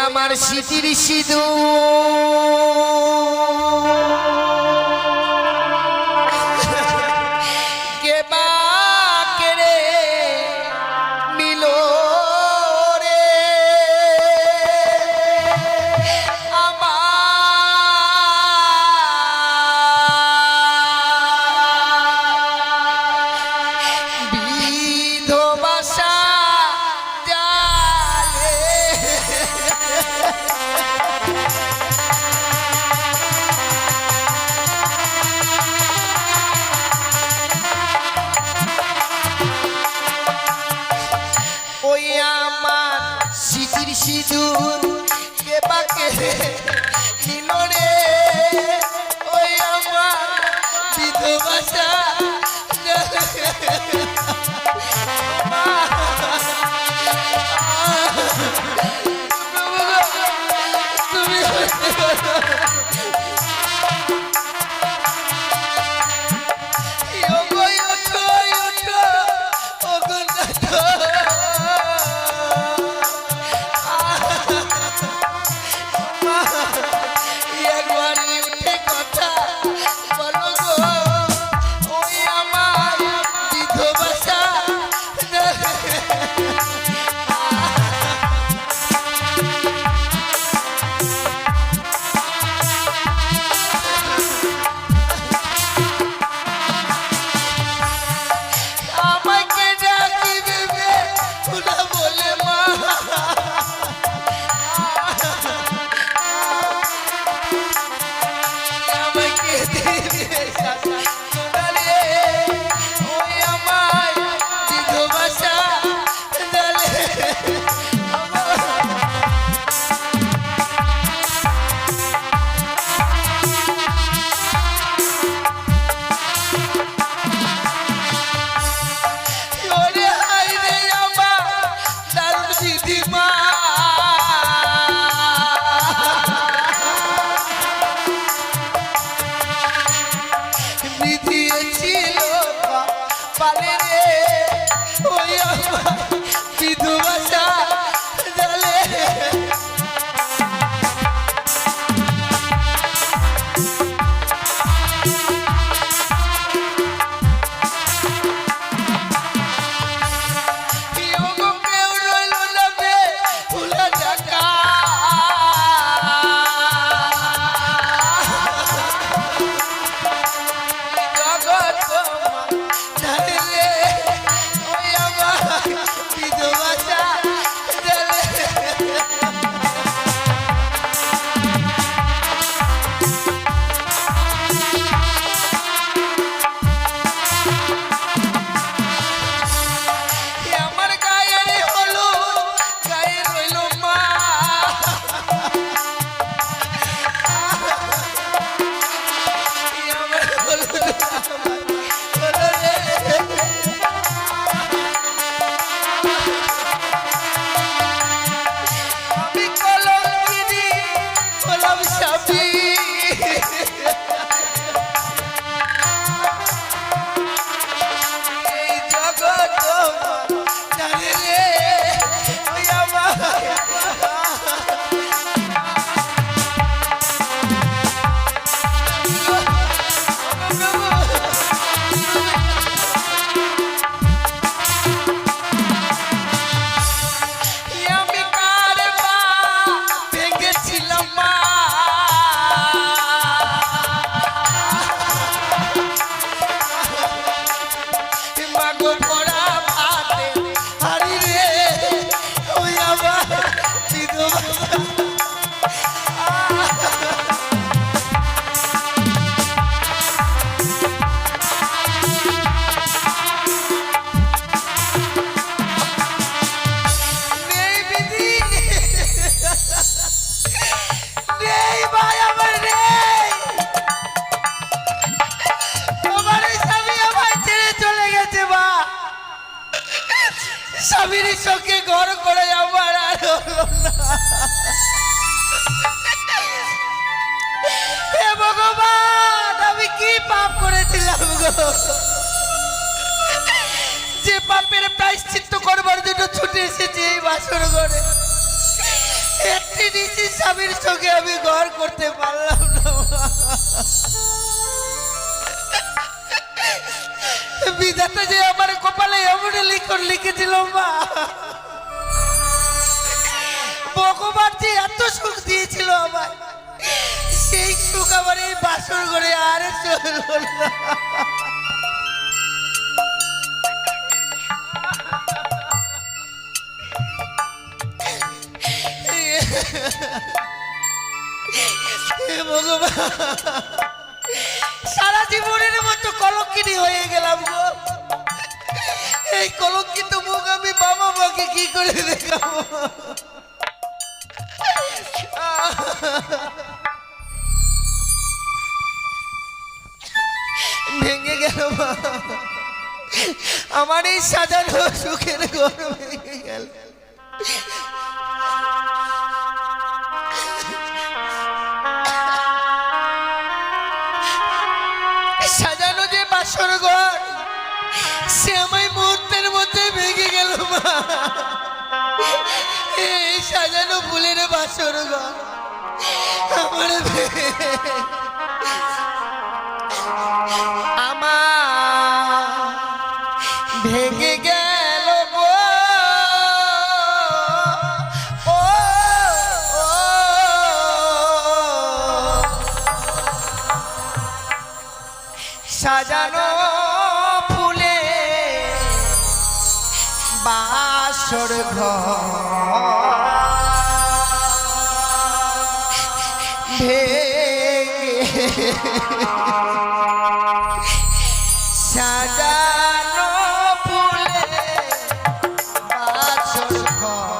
আমার স্মৃতির সিঁদুর কে বা কেড়ে নিল রে আমার বিধবাসা ওই আমার স্মৃতির সিঁদুর কে বা কেড়ে নিল রে ওই আমার বিধবাসা তুমি স্বামীর চোখে ঘর করে আমার আর হে ভগবান আমি কি পাপ করেছিলাম গো যে পাপের প্রায়শ্চিত্ত করবার জন্য ছুটে এসেছি এই বাসর ঘরে স্ত্রী নিশ্চিত স্বামীর সঙ্গে আমি ঘর করতে পারলাম না বিধাতা যে আমার কপালে এমন লিখন লিখেছিল মা, ভগবান যে এত সুখ দিয়েছিল আমার, সেই সুখ আমার এই বাসর ঘরে আর চলল না। ভগবান, সারা জীবনের মতো কলঙ্কিনী হয়ে গেলাম গো। এই কলঙ্কিত মুখ আমি বাবা মাকে কি করে দেখাবো? ভেঙে গেল মা, আমার এই সাজানো সুখের ঘর ভেঙে গেল। সাজানো যে বাসর ঘর, সে আমায় মুহূর্তের মধ্যে ভেঙে গেল মা। এই সাজানো ফুলের বাসর ঘর আমার ভেঙে গেল গো। সাজানো ফুলে বাসর ঘর সাজানো ফুলে বাসর ঘর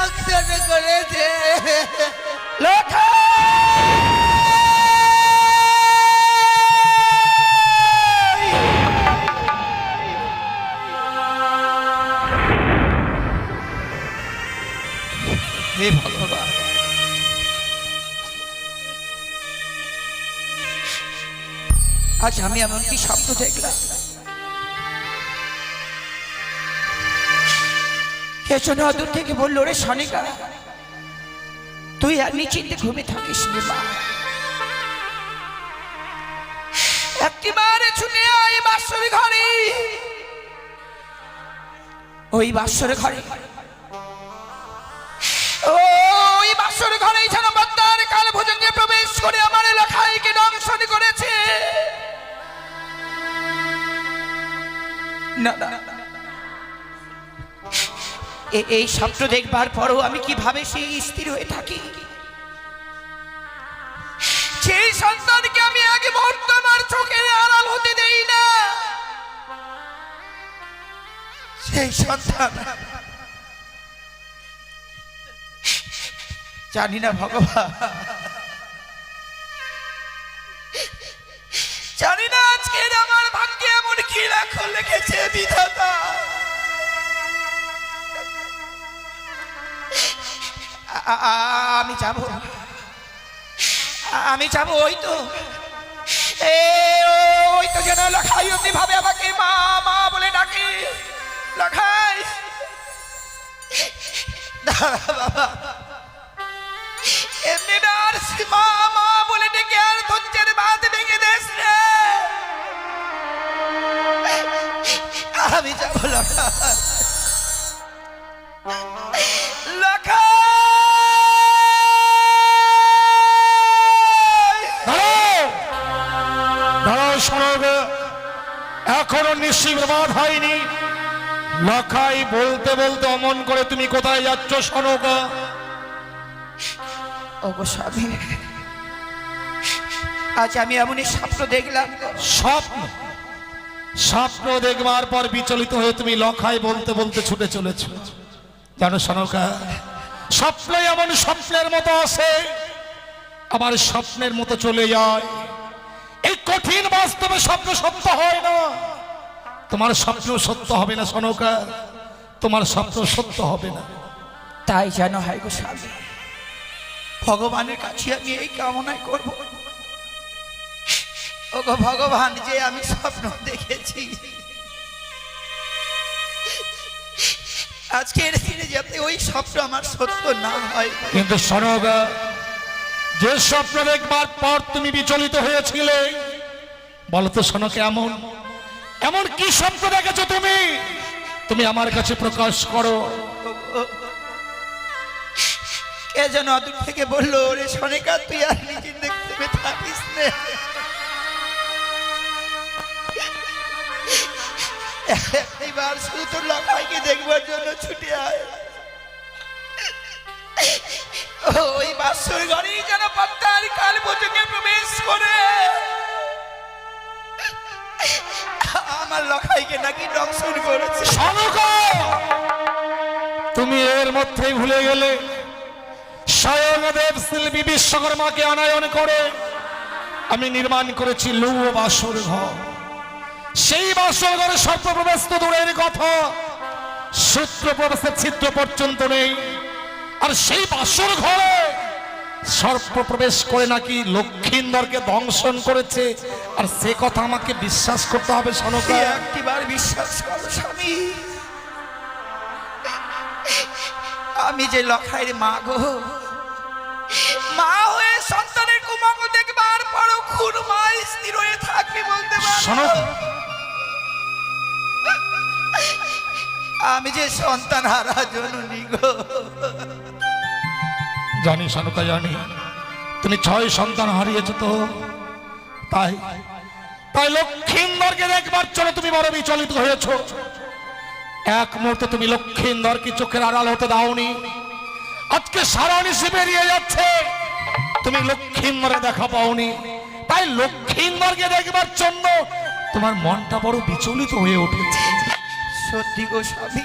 রক্ত করেছে। হে ভগবান, আজ আমি এমন কি স্বপ্ন দেখলাম? কে যেন দূর থেকে বললো, রে সনিকা, তুই আর নিশ্চিন্তে ঘুমে থাকিস রে মা, একেবারে ছুটে আয় বাসর ঘরে। ওই বাসর ঘরে, ওই বাসর ঘরেই যেন বদ্দার কাল ভুজঙ্গে প্রবেশ করে আমার এলাকাকে দংশন করেছে। না না, এই স্বপ্ন দেখবার পরও আমি কিভাবে সেই স্থির হয়ে থাকি? সেই সন্তানকে আমি আগে মুহূর্ত আমার চোখের আড়াল হতে দেই না। সেই সন্তান জানি না ভগবান, জানি না আজকে আমার ভাগ্যে এমন কি লেখা লিখেছে বিধাতা। আমি যাব ওই তো যেন লখাই অমনি ভাবে আমাকে মা মা বলে ডাকে। লখাই বাবা, এমনি মা মা বলে ডেকে আর ধৈর্যের বাঁধ ভেঙে দেশ রে। আমি যাবো লখাই, লখাই। এখনো নিশ্চিত বাদ হয়নি। লখাই বলতে বলতে অমন করে তুমি কোথায় যাচ্ছ সনকা? ওগো স্বামী, আজ আমি এমনই স্বপ্ন দেখলাম। স্বপ্ন? স্বপ্ন দেখবার পর বিচলিত হয়ে তুমি লখাই বলতে বলতে ছুটে চলেছ। জানো সনকা, স্বপ্ন এমন স্বপ্নের মতো আসে, আবার স্বপ্নের মতো চলে যায়। এই কঠিন বাস্তবে স্বপ্ন সত্য হয় না। তোমার স্বপ্ন সত্য হবে না সনকা, তোমার স্বপ্ন সত্য হবে না। তাই যেন হয় গো স্বামী, ভগবানের কাছে আমি এই কামনাই করব। ওগো ভগবান, যে আমি স্বপ্ন দেখেছি আজকের দিনে যাতে ওই স্বপ্ন আমার সত্য না হয়। কিন্তু সনকা, যে স্বপ্ন দেখবার পর তুমি বিচলিত হয়েছিলে, বলো তো সনকা, এমন এমন কি স্বপ্ন দেখেছো তুমি? তুমি আমার কাছে প্রকাশ করো। কে যেন দূর থেকে বললো, রে সনিকা, তুই আর নিজে দেখতে থাকিস না, এইবার শুধু তোর লখাইকে দেখবার জন্য ছুটে আয়। ওই বাসর ঘরেই যেন পদ্মার কাল ভুজঙ্গে প্রবেশ করে আমার লখাইকে নাকি দংশন করেছে। সনকা, তুমি এর মধ্যেই ভুলে গেলে স্বয়ং দেব শিল্পী বিশ্বকর্মাকে আনায়ন করে আমি নির্মাণ করেছি লৌহ বাসর ঘর। সেই বাসর ঘরে সর্বপ্রবেশ তো দূরের কথা, সূত্র প্রবেশের ছিদ্র পর্যন্ত নেই। আর সেই বাসর ঘরে সর্বপ্রবেশ করে নাকি লক্ষিন্দরকে দংশন করেছে, আর সে কথা আমাকে বিশ্বাস করতে হবে সনকা। একটিবার বিশ্বাস করো স্বামী, আমি যে লখাইয়ের মা গো, মা হয়ে সন্তানের কুমঙ্গ দেখবার পরও খুন মা স্থির হয়ে থাকবে বলতে পারো। আমি যে সন্তান হারা জননী গো। জানি সনকা, জানি তুমি 6 সন্তান হারিয়েছ, তো তাই তাই লক্ষিন্দরকে দেখবার জন্য তুমি বড় বিচলিত হয়েছ। এক মুহূর্তে তুমি লক্ষিন্দরকে চোখের আড়াল হতে দাওনি। আজকে সারা নিশি বেরিয়ে যাচ্ছে, তুমি লক্ষিন্দরে দেখা পাওনি। তাই লক্ষিন্দরকে দেখবার জন্য তোমার মনটা বড় বিচলিত হয়ে উঠেছে। সত্যি গো স্বামী,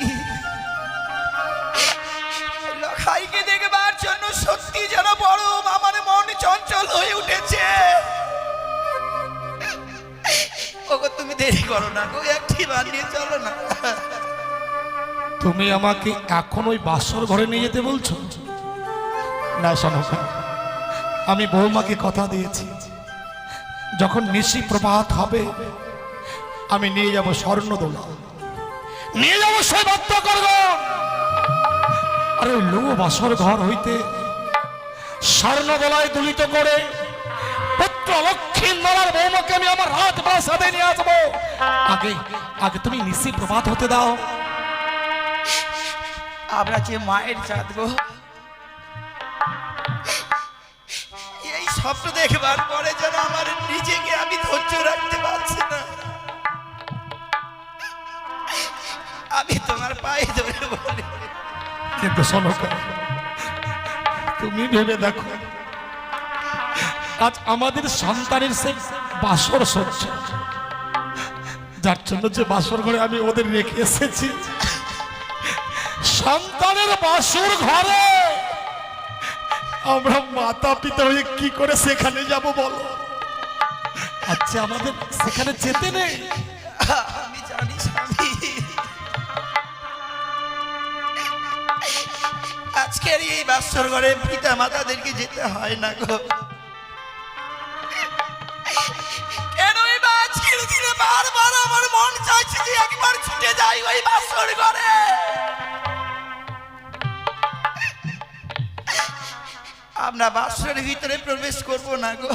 লখাইকে দেখবার জন্য সত্যি যেন বড় আমার মন চঞ্চল হয়ে উঠেছে। ওগো তুমি দেরি করো না গো, একটি বার নিয়ে চলো না। তুমি আমাকে এখন ওই বাসর ঘরে নিয়ে যেতে বলছো? না সনকা, আমি বৌমাকে কথা দিয়েছি যখন নিশি প্রভাত হবে আমি নিয়ে যাব স্বর্ণদোলা, নিয়ে যাব সৈবত্য করব। আর ওই লো বাসর ঘর হইতে স্বর্ণদোলায় দুলিত করে পুত্র লক্ষ্মীন্দরের বৌমাকে আমি আমার রাত প্রাসাদে নিয়ে আসবো। আগে আগে তুমি নিশি প্রভাত হতে দাও। আমরা যে মায়ের জাত গো, এই স্বপ্ন দেখবার পরে যেন আমার নিজেকে আমি ধৈর্য রাখতে পারছি না। আমি তোমার পায়ে ধরে বলি, কিন্তু সনকা, তুমি ভেবে দেখো, আজ আমাদের সন্তানের সে বাসর সচ্ছে, যার জন্য যে বাসর ঘরে আমি ওদের রেখে এসেছি, সন্তানের বাসর ঘরে আমরা মাতা পিতা হয়ে কি করে সেখানে যাব বলো? আচ্ছা আমাদের সেখানে যেতে নেই। আমি জানি স্বামী, আজকের এই বাসর ঘরে পিতা মাতাদেরকে যেতে হয় না গো। কেনই বা আজকের দিনে বারবার আমার মন চাইছে যে একবার ছুটে যাই ওই বাসর ঘরে। আমরা বাসরের ভিতরে প্রবেশ করব না গো।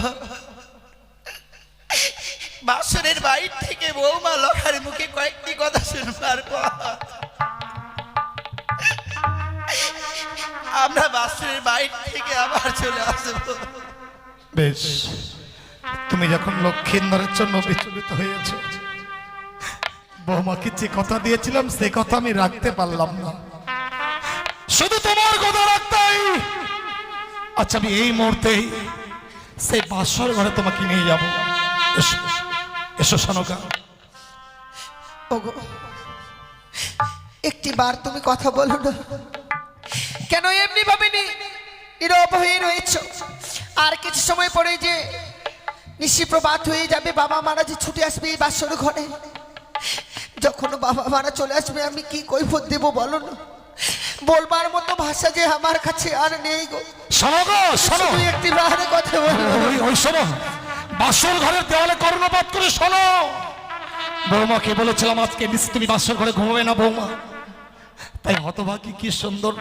বাসরের বাইর থেকে বৌমা লখার মুখে কয়েকটি কথা শুনবার পর আমরা বাসরের বাইর থেকে আবার চলে আসবো। বেশ, তুমি যখন লক্ষ্মীন্দরের জন্য বিচলিত হয়েছ, বৌমাকে যে কথা দিয়েছিলাম সে কথা আমি রাখতে পারলাম না, শুধু তোমার কথা রাখতাই। আচ্ছা আমি এই মুহূর্তেই সেই বাসর ঘরে তোমাকে নিয়ে যাব। এসো এসো সনকা। ওগো, একটি বার তুমি কথা বলো না কেন? এমনি ভাবে নীরব হয়ে রয়েছ। আর কিছু সময় পরে যে নিশি প্রভাত হয়ে যাবে, বাবা মারা যে ছুটে আসবে এই বাসর ঘরে, যখন বাবা মারা চলে আসবে আমি কি কৈফত দেব বলো না? বলবার মতো ভাষা যে আমার কাছে আর নেই গো। শোনো গো, শোনো, তুই একটি বারে কথা বলো। ওই শোনো, বাসর ঘরের দেওয়ালে কর্ণপাত করে শোনো। বৌমাকে বলেছিলাম আজকে নিশ্চয় তুমি বাসর ঘরে ঘুমাবে না বৌমা, তাই হতভাগী কি সুন্দর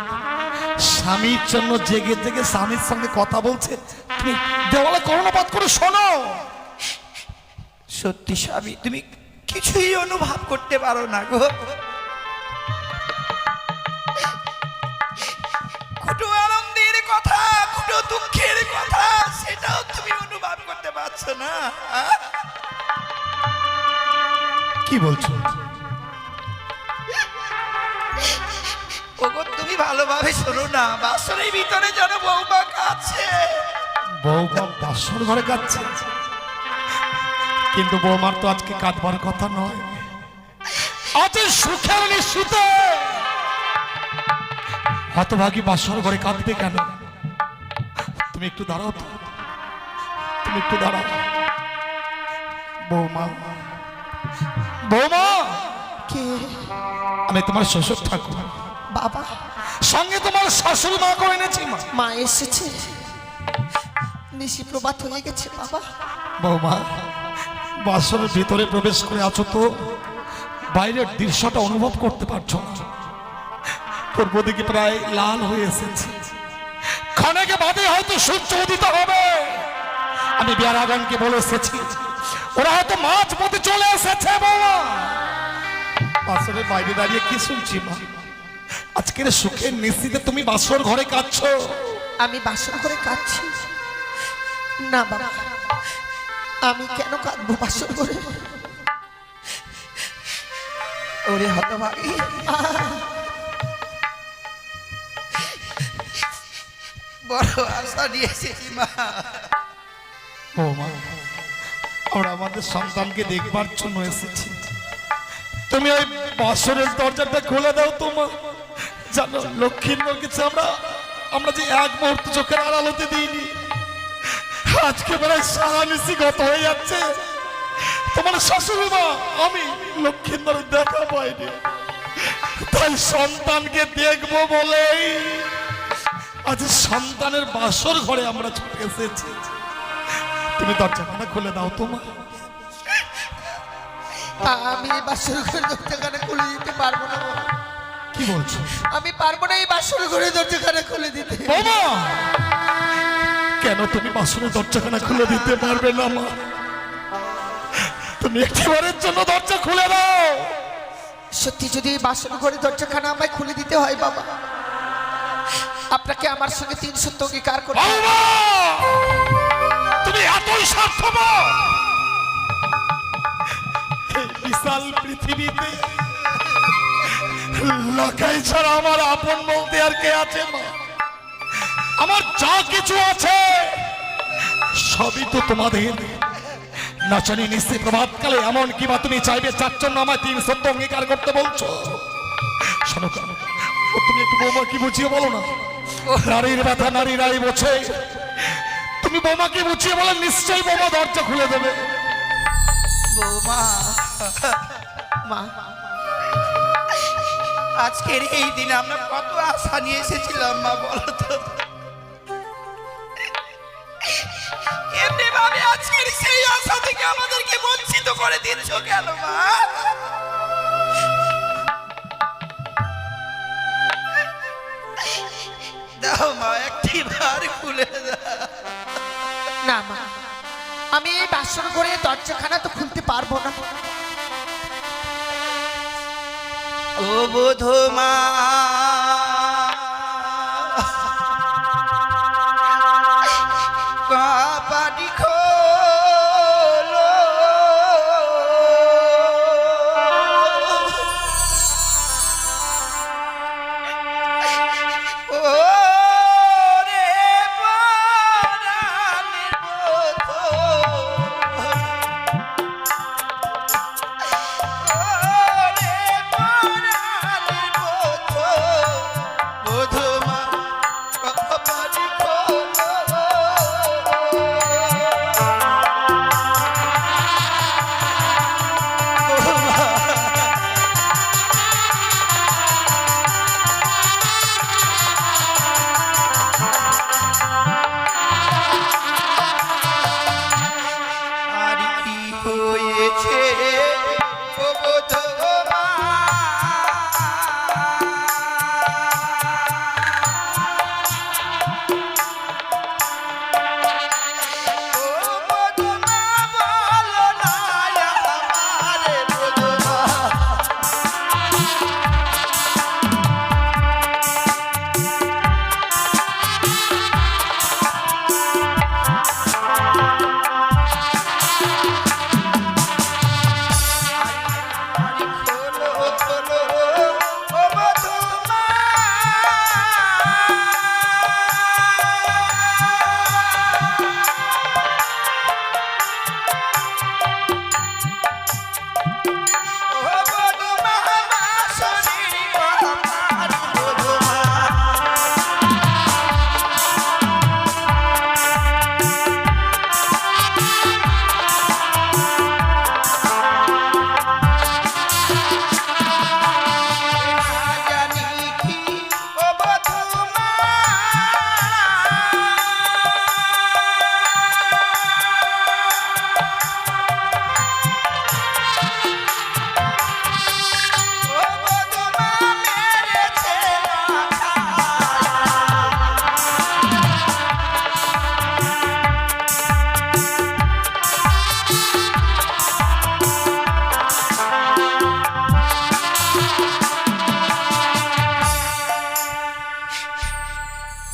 স্বামীর জন্য জেগে জেগে স্বামীর সঙ্গে কথা বলছে, তুমি দেওয়ালে কর্ণপাত করে শোনো। সত্যি স্বামী, তুমি কিছুই অনুভব করতে পারো না গো। কুটু আনন্দের কথা, কুটু দুঃখের কথা, সেটাও তুমি অনুভব করতে পারছো না। কি বলছো? ওগো তুমি ভালোভাবে শোনো না, বাসরের ভিতরে যেন বৌমা কাছে। বৌমা বাসর ঘরে কাঁদছে, কিন্তু বৌমার তো আজকে কাঁদবার কথা নয়, আজ সুখের নিশ্চিতে। হতভাগী বাসর ঘরে কাঁদবে কেন? তুমি একটু দাঁড়াও তো, তুমি একটু দাঁড়াও। বৌমা, বৌমা, কে? আমি তোমার শ্বশুর ঠাকুর, বাবা, সঙ্গে তোমার শাশুড়ি মা করে এনেছি। মা এসেছে, নিশি প্রভাত হয়ে গেছে বাবা। বৌমা, বাসরের ভিতরে প্রবেশ করে আছো তো বাইরের দৃশ্যটা অনুভব করতে পারছো না? পূর্ব দিকে প্রায় লাল হয়ে এসেছে, ক্ষণেকে বাদে হয়তো সূর্য উদিত হবে। আমি বিয়ারাগানকে বলে এসেছি ওরা হয়তো মাঝ পথে চলে এসেছে। বৌমা, বাসরের বাইরে দাঁড়িয়ে কি শুনছি মা? আজকের সুখের নিশ্চিতে তুমি বাসর ঘরে কাঁদছো। আমি বাসর ঘরে কাঁদছি না বাবা, আমি কেন কাঁদবো বাসর ঘরে? ওরে হতভাগী, বড় আশা নিয়েছি মা। বৌমা, আমরা আমাদের সন্তানকে দেখবার জন্য এসেছি, তুমি ওই বাসরের দরজাটা খুলে দাও। তোমার জানো লক্ষ্মীর কিছু আমরা আমরা যে এক মুহূর্ত চোখের আড়ালতে দিইনি, আজকে প্রায় সারা নিশি গত হয়ে যাচ্ছে। তোমার শাশুড়ি মা আমি লক্ষ্মীন্দরের দেখা পাইনি, তাই সন্তানকে দেখবো বলেই আজ সন্তানের বাসর ঘরে আমরা ছুটে এসেছি। তুমি দরজাখানা খুলে দাও তোমার। আমি এই বাসর ঘরের দরজাখানা খুলে দিতে পারবো না বাবা। কি বলছো? আমি পারবো না এই বাসর ঘরের দরজাখানা খুলে দিতে। বাবা কেন তুমি বাসরের দরজাখানা খুলে দিতে পারবে না মা? তুমি একবারের জন্য দরজা খুলে দাও। সত্যি যদি এই বাসর ঘরের দরজাখানা আমায় খুলে দিতে হয় বাবা, আপনাকে আমার সঙ্গে 3 সত্য অঙ্গীকার করতে হবে। বাবা তুমি এতই স্বার্থপর, এই বিশাল পৃথিবীতে লাখাই ছাড়া আমার আপন বলতে আর কে আছে মা? আমার যা কিছু আছে সবই তো তোমাদের। নাচানি নিশ্চয় প্রভাতকালে এমন কিবা তুমি চাইবে যার জন্য আমায় 3 সত্য অঙ্গীকার করতে বলছো? শোনো তুমি একটু বৌমা কি বুঝিয়ে বলো না। নারীর ব্যথা নারীরাই বোঝে। তুমি বৌমাকে বুঝিয়ে বলে নিশ্চয়ই বৌমা দরজা খুলে দেবে। বৌমা, মা আজকের এই দিনে আমরা কত আশা নিয়ে এসেছিলাম মা, বলো তো। এমনি ভাবে আজকের সেই আশা থেকে আমাদেরকে বঞ্চিত করে দিচ্ছ কেন মা? দাও মা, একটি বার খুলে দাও। না মা, আমি এই বাসর ঘরের দরজাখানা তো খুলতে পারবো না। ও বধূমা, কপাটি খোলো, ও রে পরাণের বধূ,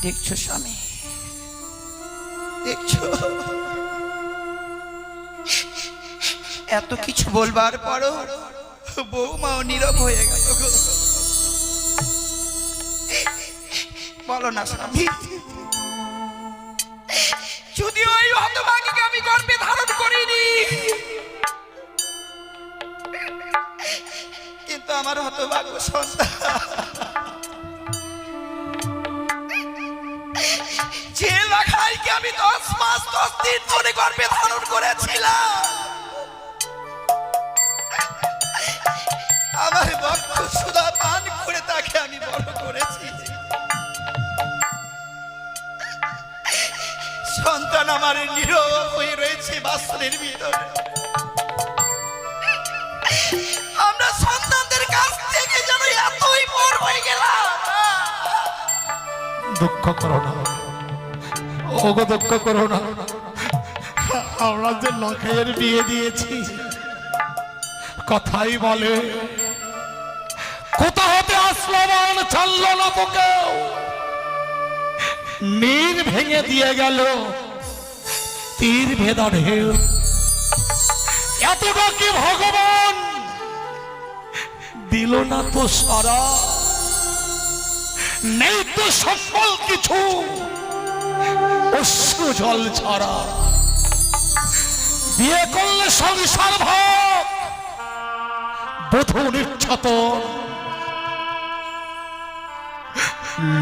দেখছো স্বামী, দেখছো এত কিছু বলবার পরও বৌমাও নীরব হয়ে গেল গো। বলো না স্বামী, যদি ওই হতভাগীকে আমি গর্ভে ধারণ করিনি, কিন্তু আমার হতভাগ্য সন্তান আমি 10 মাস 10 দিন ধরে গর্ভে ধারণ করেছিলাম। আমার বক্ষ সুধা পান করে তাকে আমি বড় করেছি। সন্তান আমার নীরব হয়ে রয়েছে বাসনের ভিতরে। আমরা সন্তানদের কাছ থেকে যেন এতই পর হয়ে গেলাম। দুঃখ করো না, ওগো দুঃখ করো না। আমরা যে লখাইয়ের বিয়ে দিয়েছি, কথাই বলে কোথা হতে আসলো মান ছাড়লো না তোকে, নীর ভেঙে দিয়ে গেল তীর ভেদা ঢেউ। এতটা কি ভগবান দিল না তো সারা, নেই তো সফল কিছু অশ্রু জল ছাড়া। বিয়ে করলে সংসার ভাব, বধূ নির্যাতন,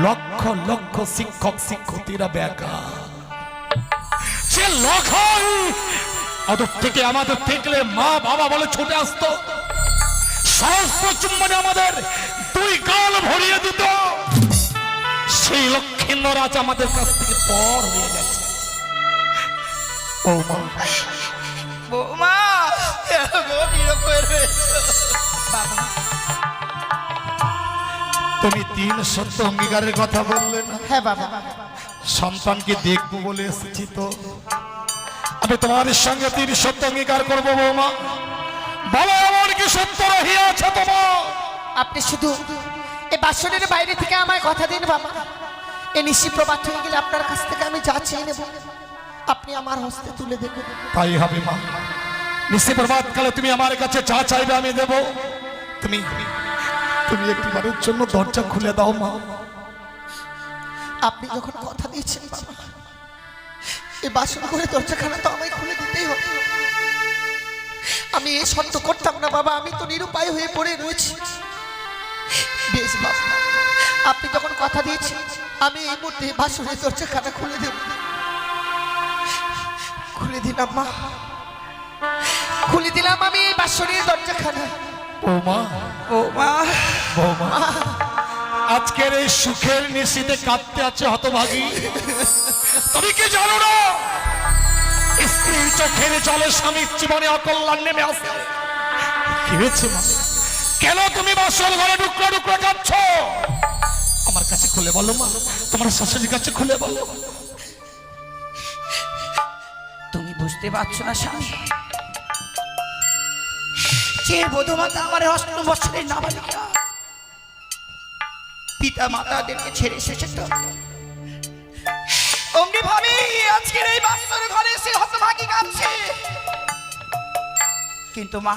লক্ষ লক্ষ শিক্ষক শিক্ষার্থীরা বেকার। সে লখাই ওদের থেকে আমাদের দেখলে মা বাবা বলে ছুটে আসতো, সহস্র চুম্বনে আমাদের 2 গাল ভরিয়ে দিত। সেই লক্ষ্মীন্দর আজ আমাদের কাছ থেকে পর হয়ে গেছে। ও মা, বৌমা বাবা, তুমি 3 সত্য অঙ্গীকারের কথা বললে না? হ্যাঁ বাবা, সন্তানকে দেখবো বলে এসেছি, তো আমি তোমার সঙ্গে 3 সত্য অঙ্গীকার করবো। বৌমা বলো, এমন কি সত্য রহিয়াছে তোমার? আপনি শুধু এই বাসনের বাইরে থেকে আমায় কথা দিন বাবা। এই নিশি প্রবাদ হয়ে গেলে আপনার কাছ থেকে আমি যা চেয়ে নেব আপনি আমার হস্তে তুলে দেবেন। তাই হবে মা। নিশি প্রভাত কালে তুমি আমার কাছে যা চাইবে আমি দেব। তুমি তুমি একটিবারের জন্য দরজা খুলে দাও মা। আপনি যখন কথা দিয়েছেন বাবা, এই বাসন করে দরজাখানা তো আমায় খুলে দিতেই হবে। আমি এই সত্য করতাম না বাবা, আমি তো নিরুপায় হয়ে পড়ে রয়েছি। বেশ বাবা, আপনি যখন কথা দিয়েছেন আমি এই মুহূর্তে বাসনের দরজাখানা খুলে দেব। খুলে দিলাম মা, খুলে দিলাম আমি এই বাসনের দরজাখানা। বৌমা, বৌমা, বৌমা, আজকের এই সুখের নিশিতে কাঁদতে আছে হতভাগী। তুমি কি জানো না স্ত্রীর চোখের জলে স্বামীর জীবনে অকল্যাণ নেমে আসে? কি হয়েছে মা? কেন তুমি বাসর ঘরে টুকরো টুকরো কাঁদছ? আমার কাছে খুলে বলো মা, তোমার শাশুড়ির কাছে খুলে বলো। তুমি বুঝতে পারছো না স্বামী, যে বধূমাতা আমার 8 বছরের নাবালিকা পিতা মাতাদেরকে ছেড়ে এসেছে, তো অমনি ভাবে আজকের এই বাচ্চার ঘরে এসে হতভাগী কাঁদছে। কিন্তু মা,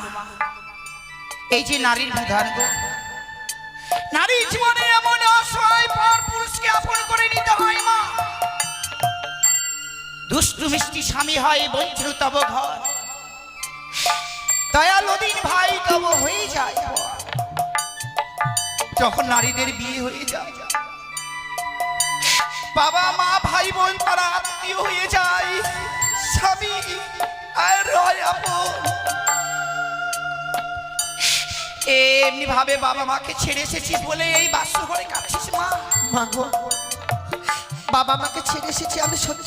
এই যে নারীর বিধান গো, নারীর জীবনে এমন অসহায় পর পুরুষকে আপন করে নিতে হয় মা। দুষ্টু মিষ্টি স্বামী হয় বঞ্চিত তব ঘর, দয়ালুদিন ভাই তব হয়ে যায়। যখন নারীদের বিয়ে হয়ে যায়, বাবা মা ভাই বোন তারা আত্মীয় হয়ে যায়, স্বামী আর হয় আপন। এমনি ভাবে বাবা মাকে ছেড়ে এসেছিস বলে এই বাসর ঘরে কাঁদছিস মা। মা গো, বাবা মাকে ছেড়ে এসেছি আমি সত্য,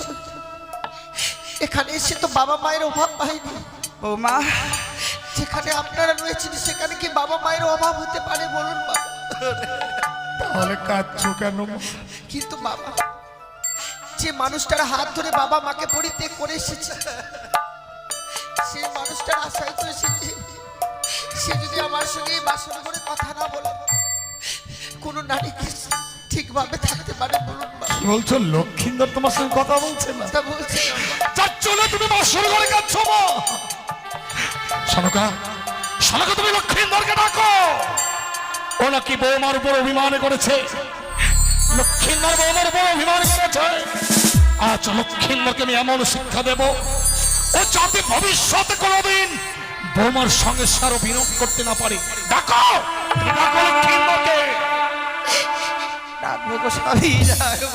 এখানে এসে তো বাবা মায়ের অভাব পাইনি। ও মা, যেখানে আপনারা রয়েছেন সেখানে কি বাবা মায়ের অভাব হতে পারে বলুন বাবা? তাহলে কাঁদছো কেন? কিন্তু বাবা, যে মানুষটার হাত ধরে বাবা মাকে পরিত্যাগ করে এসেছে, সেই মানুষটার আশায় তো এসেছে। সে যদি আমার সঙ্গে এই বাসন করে কথা না বলে, কোনো নারী কি ঠিকভাবে থাকতে পারে বলুন বাবা? কি বলছো? লক্ষ্মীন্দর তোমার সঙ্গে কথা বলছে না? তা বলছি না বাবা। যাচ্ছ না তুমি বাসর ঘরে কাঁদছো মা? সনকা, সনকা, তুমি লক্ষ্মীন্দরকে ডাকো। ও নাকি বৌমার উপর অভিমান করেছে। লক্ষ্মীন্দর বৌমার উপর অভিমান করেছে। আজ লক্ষ্মীন্দরকে আমি এমন শিক্ষা দেব, ও যাতে ভবিষ্যতে কোনোদিন বৌমার সঙ্গে সারো বিনোদ করতে না পারে। ডাকো, তুমি ডাকো লক্ষ্মীন্দরকে। ডাকবো গো স্বামী, ডাকবো।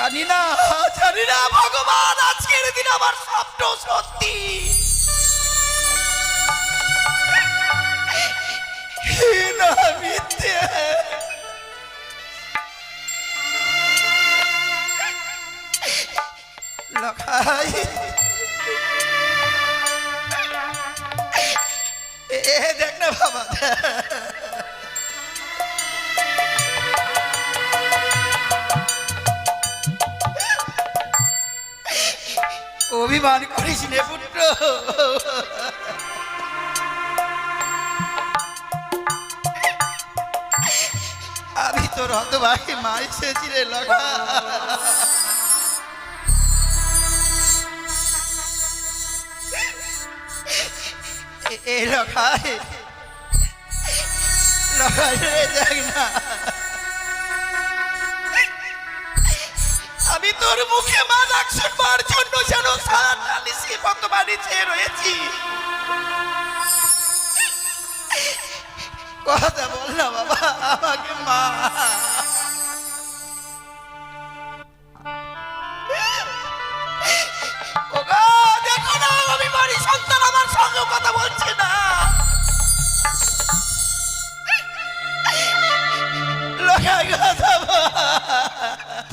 জানি না ভগবান, আজকের দিন আমার স্বপ্ন সত্যি না মিথ্যে। লখাই দেখ না বাবা, অভিমান করিস নে পুত্র। আমি তোর হতভাগী মা এসেছি রে লগা। এই লগাই লগাই রে, দেখ না আমি তোর মুখে মা ডাক শুনবার জন্য যেন সারাটা নিশি বর্তমানে চেয়ে রয়েছি। কথা বল না বাবা, আমাকে মা। ওগো দেখো না, আমি বাড়ি সন্তান আমার সঙ্গে কথা বলছে না। লোকাই কথা বল।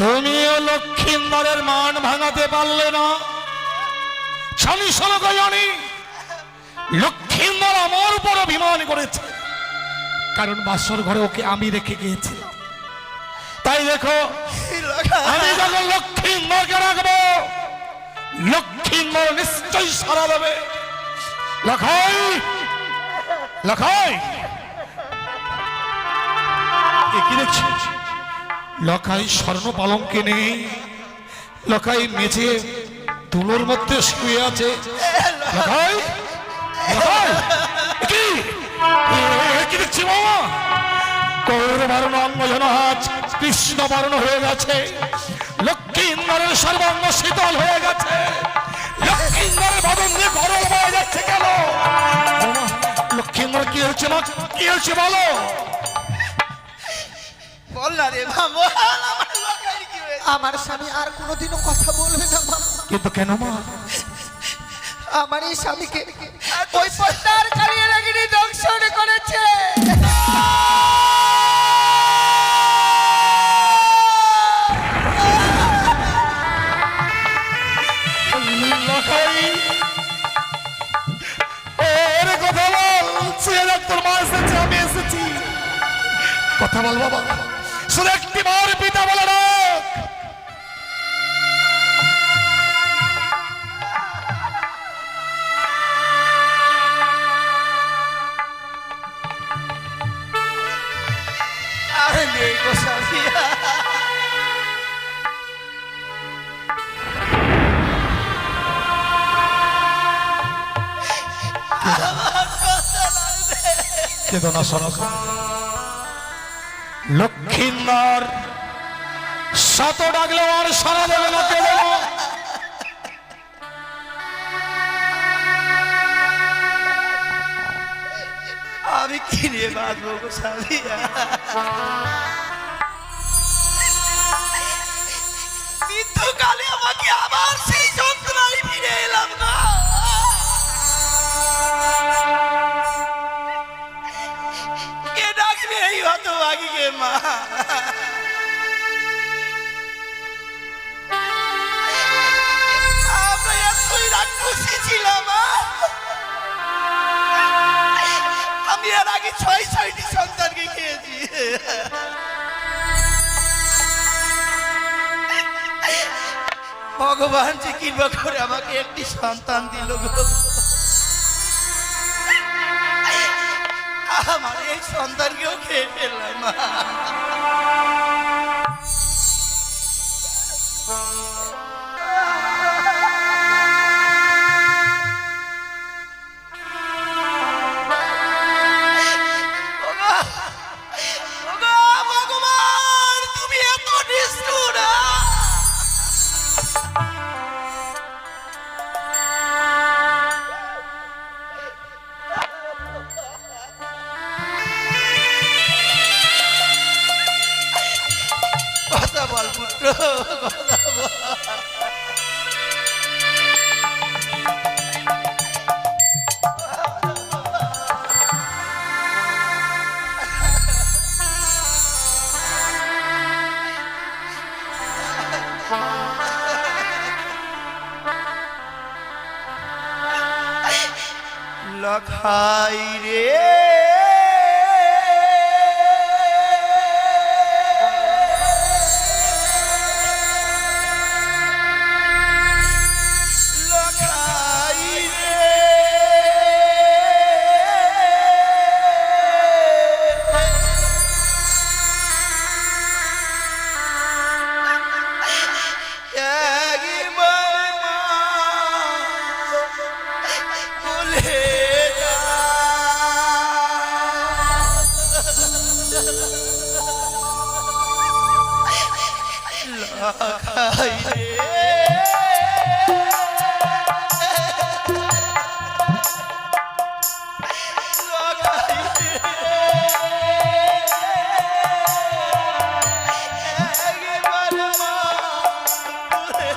তুমিও লক্ষ্মীন্দরের মান ভাঙাতে পারলে না। স্বামী সনকা জানি লক্ষ্মীন্দর আমার উপর অভিমান করেছে, কারণ বাসর ঘরে ওকে আমি রেখে গিয়েছি। তাই দেখো, আমি যখন লক্ষ্মীন্দরকে রাখবো, লক্ষ্মীন্দর নিশ্চয়ই সারা দেবে। লখাই লখাই, কি দেখছি? লখাই স্বর্ণ পালঙ্কে নেই, লখাই মেঝে তুলোর মধ্যে শুয়ে আছে। লখাই লখাই, কি দেখছি বাবা? কৌরবারণ অঙ্গ যেন আজ কৃষ্ণ বর্ণ হয়ে গেছে, লক্ষ্মীন্দরের সর্বাঙ্গ শীতল হয়ে গেছে, লক্ষ্মীন্দরের বদন দিয়ে গরম হয়ে যাচ্ছে কেন? লক্ষ্মীন্দর কি হয়েছে মা, কি হয়েছে বলো? বল না রে মা, বল আমার লখাইয়ের কি হয়েছে? আমার স্বামী আর কোনোদিনও কথা বলবে না মা। কিন্তু কেন মা? আমার এই স্বামীকে ওই পদ্মার কালিয়া লাগিনি দংশন করেছে। কথা বল, তোর মা এসেছে, আমি এসেছি, কথা বল বাবা। শুধু একটি বার পিতা বলে রাখ। আরে নেই গো স্বামী, কেদনা সনক। লক্ষ্মীন্দর শত ডাকলেও আর সারা দেবে না। কেন? আমি কি নিয়ে বাঁচবো গো স্বামী? মৃত্যুকালে আমাকে আবার সেই যন্ত্রণায় ফিরে এলাম না। কে ডাকবে এই হতভাগীকে মা? আমরা এতই রাক্ষসী ছিলাম, আমি এর আগে 6-6টি সন্তানকে খেয়েছি। ভগবান যে কৃপা করে আমাকে একটি সন্তান দিল গো। আমার এই সন্তানকেও খেয়ে ফেললাম মা। ভগবান তুমি এত নিষ্ঠুর! কথা বল পুত্র, কথা লখাই রে লখাই রে একবার মা বলে যা। লখাই রে লখাই রে একবার মা বলে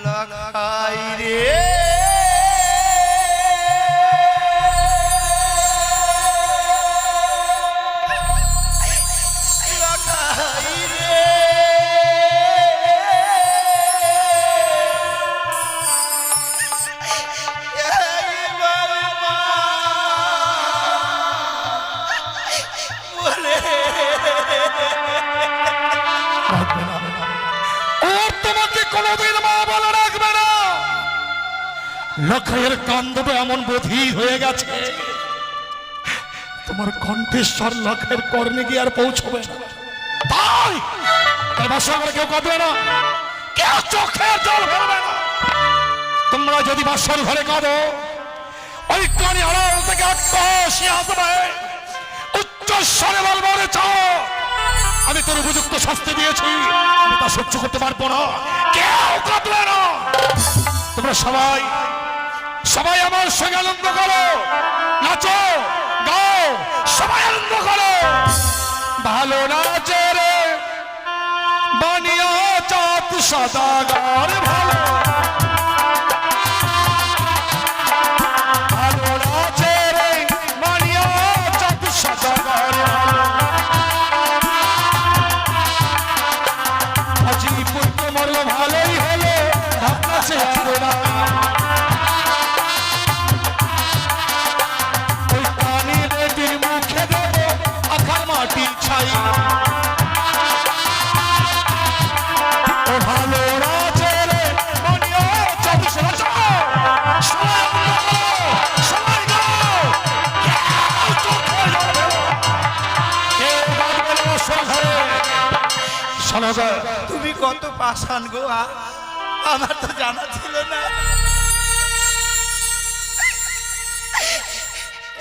লখাই রে লখাই রে একবার মা বলে ওর তোমাকে কোনোদিন মা বলে রাখবে না। লখাইয়ের কান্দবে এমন বধির হয়ে গেছে, তোমার কণ্ঠেশ্বর লখাইয়ের কর্ণে গিয়ে আর পৌঁছবে না। তাই তাই বাসর ঘরে কেউ কাঁদবে না, কেউ চোখের জল ফেলবে না। তোমরা যদি বাসর ঘরে কাঁদো, ওই কানে আড়াল থেকে আত্মহাসি আসবে, উচ্চ স্বরে বলবো রে চাও আমি তোর উপযুক্ত শাস্তি দিয়েছি, আমি তা সহ্য করতে পারবো না। কেউ কাঁদবে না। তোমরা সবাই সবাই আমার সঙ্গে আনন্দ করো, নাচো গাও, সবাই আনন্দ করো। ভালো নাচে রে বানিয়া চাঁদ সদাগর, ভালো ভালো নাচে রে বানিয়া চাঁদ সদাগর, আজি পুত্র মরল ভালোই হলো, ভাবনা সে আর না। শোনো গো, তুমি কত পাষাণ গো, আমার তো জানা ছিল না।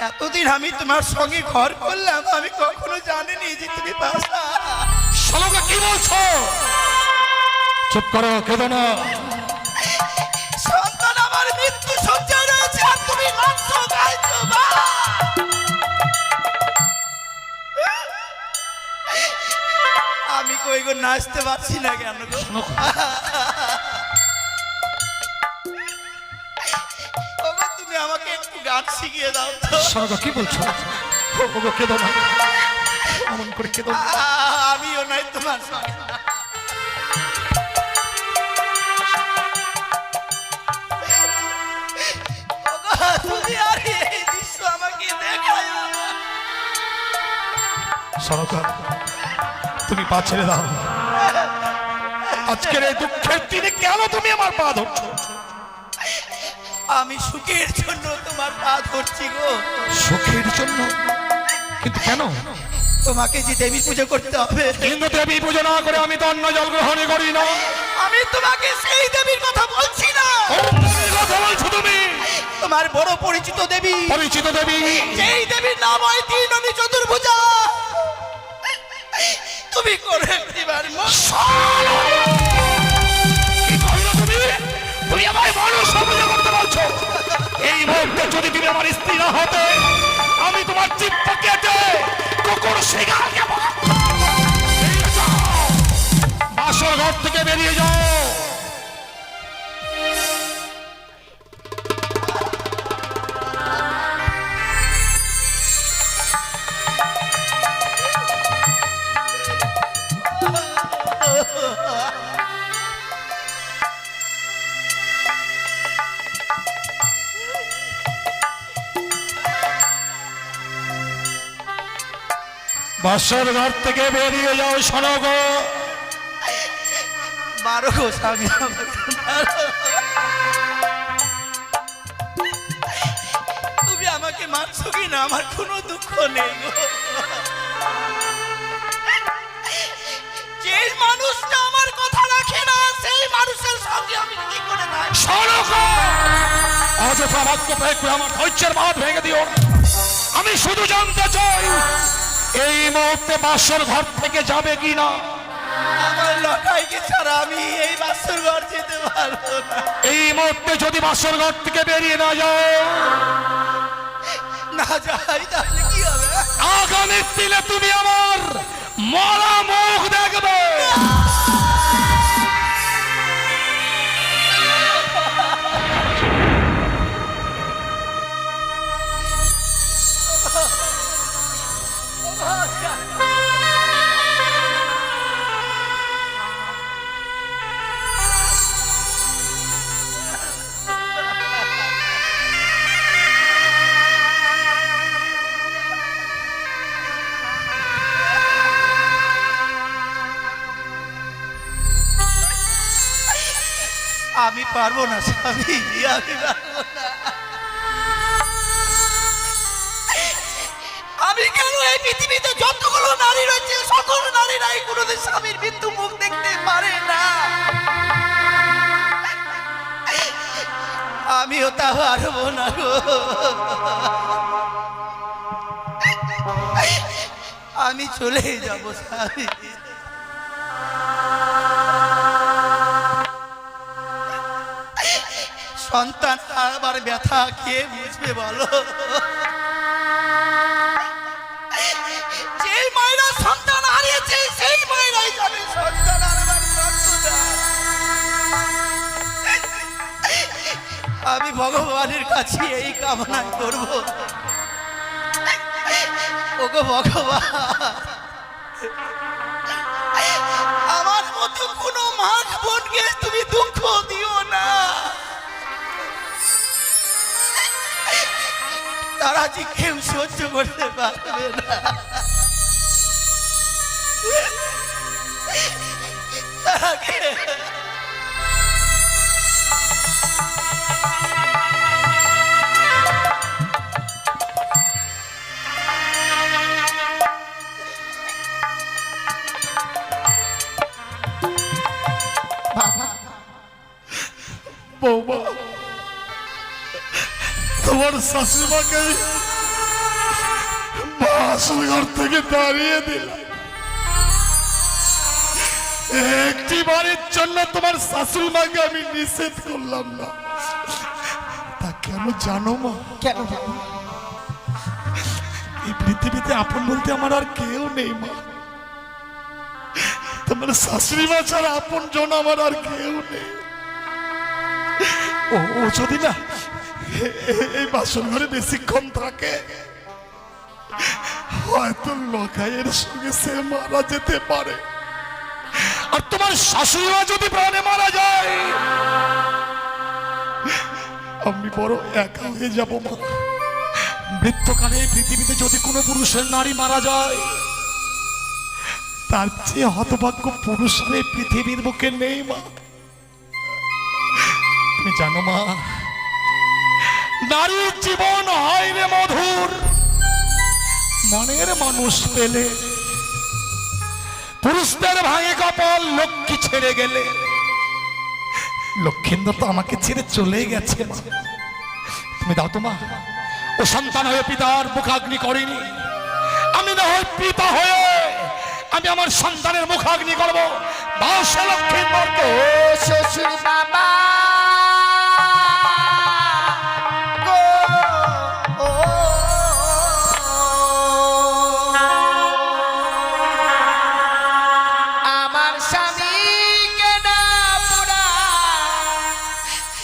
এতদিন আমি তোমার সঙ্গে ঘর করলাম, আমি কখনো জানিনি যে তুমি পাষাণ। শোনো গো, কি বলছো? চুপ করো, কেঁদো না। সন্তান আমার মৃত্যু সজ্জায় রয়েছে আর তুমি নাচছো গাইছো মা। আমি কই গো নাচতে পারছি না কেন গো? শোনো গো, ওগো তুমি আমাকে একটু গান শিখিয়ে দাও তো। শোনো গো, কি বলছো? ও গো, কেঁদো না, এমন করে কেঁদো না। আমিও নাই তোমার সঙ্গে। ওগো, তুমি আর এই দৃশ্য আমাকে দেখায়ো না। শোনো গো, তুমি পা ছেড়ে দাও। আজকের এই দুঃখের দিনে কেন তুমি আমার পা ধরছো? আমি সুখের জন্য তোমার পা ধরছি গো। সুখের জন্য? কিন্তু কেন? তোমাকে যে দেবী পুজো করতে হবে, কিন্তু দেবী পুজো না করে আমি তো অন্ন জল গ্রহণ করি না। আমি তোমাকে সেই দেবীর কথা বলছি না। কোন দেবীর কথা বলছো তুমি? তোমার বড় পরিচিত দেবী, পরিচিত দেবী? যেই দেবীর নাম হয় তিননি চতুর্ভুজা। তুমি করে দিবার কি কইলো তুমি? তুমি আমায় মানুষ পুজো করতে বলছো? এই মুহূর্তে যদি তুমি আমার স্ত্রী না হতে, আমি তোমার জিহ্বা কেটে কুকুর শিকারকে বাসর ঘর থেকে বেরিয়ে যাও। বাসর ঘর থেকে বেরিয়ে যাও। শোনো গো, মারো গো স্বামী, তুমি আমাকে মারছো কি না, আমার কোনো দুঃখ নেই গো। যে মানুষটা আমার কথা রাখে না, সেই মানুষের সঙ্গে আমি কি করে থাকি? শোনো গো, অযথা বাক্য প্রয়োগ করে আমার ধৈর্যের বাঁধ ভেঙে দিও না। আমি শুধু জানতে চাই, এই মুহূর্তে বাসর ঘর থেকে যাবে কি না? আমার লটাইকে ছাড়া আমি এই বাসর ঘর যেতে পারবো না। এই মুহূর্তে যদি বাসর ঘর থেকে বেরিয়ে না যাও, না যাই তাহলে কি হবে? আগামী দিনে তুমি আমার মরা মুখ দেখবে। আমি পারবো না স্বামী, আমি পারবো না। আমি কেন এই পৃথিবীতে যতগুলো নারী রয়েছে, সকল নারীরাই কোনোদিন স্বামীর মৃত্যু মুখ দেখতে পারে না। আমিও তা পারবো না গো। আমি চলে যাবো স্বামী। সন্তান আবার ব্যথা কে বুঝবে বলো? যেই মায়েরা সন্তান হারিয়েছে, সেই মায়েরাই জানে সন্তান হারাবার যন্ত্রণা। আমি ভগবানের কাছে এই কামনা করব, ওগো ভগবান, আমার মতো কোনো মা বোনকে তুমি দুঃখ দিও না। তারা যে কেউ সহ্য করতে পারবে না। তাকে বৌমা, তোমার শাশুড়িমাকে বাসর ঘর থেকে দাঁড়িয়ে দিলাম। একটি বারের জন্য তোমার শাশুড়িমাকে আমি নিষেধ করলাম না। তা কেন জানো মা? কেন? এই পৃথিবীতে আপন বলতে আমার আর কেউ নেই মা। তোমার শাশুড়িমা ছাড়া আপন জন আমার আর কেউ নেই। ও যদি না এই বাসন ঘরে বেশিক্ষণ থাকে, হয়তো লখাইয়ের সঙ্গে সে মারা যেতে পারে। আর তোমার শাশুড়িমা যদি প্রাণে মারা যায়, আমি বড় একা হয়ে যাব মা। মৃত্যুকালে পৃথিবীতে যদি কোনো পুরুষের নারী মারা যায়, তার চেয়ে হতভাগ্য পুরুষ হয়ে পৃথিবীর বুকে নেই মা। তুমি জানো মা, নারীর জীবন হয় রে মধুর মনের মানুষ পেলে। পুরুষদের ভাঙে কপাল লক্ষ্মী ছেড়ে গেলে। লক্ষ্মীন্দর তো আমাকে ছেড়ে চলে গেছে মা। তুমি দাও তো মা, ও সন্তান হয়ে পিতার মুখাগ্নি করেনি, আমি না হয় পিতা হয়ে আমি আমার সন্তানের মুখাগ্নি করবো। বাসে লক্ষ্মীন্দর তো শ্বশুর বাবা গো, ও আমার স্বামীকে না পুরা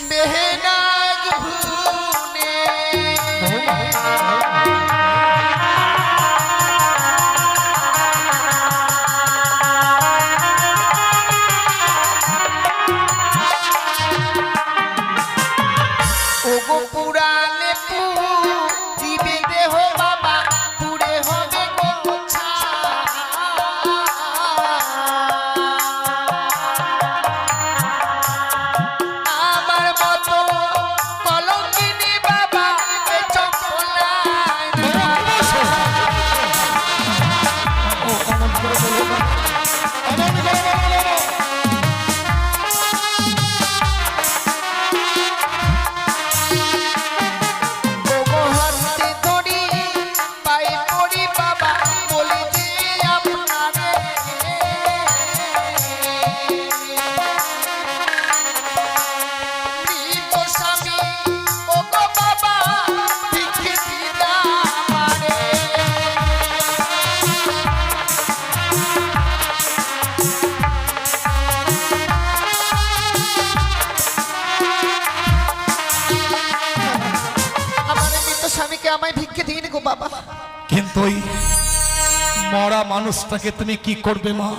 বেহেনাগ ভুনে। ওগো পুরালে পুরিবে দেহ বাবা, পুরে হবে গো ছাই। আমার মতো কলঙ্কিনী বাবা এ চপলায় না। ওগো হাতে ধরি পায়ে পড়ি বাবা, বলি যে আপনারে মৃত স্বামী ওগো বাবা ভিক্ষে দিদা আমারে। আমার মৃত স্বামীকে আমায় ভিক্ষে দিন গো বাবা। কিন্তু ওই মরা মানুষটাকে তুমি কি করবে মা?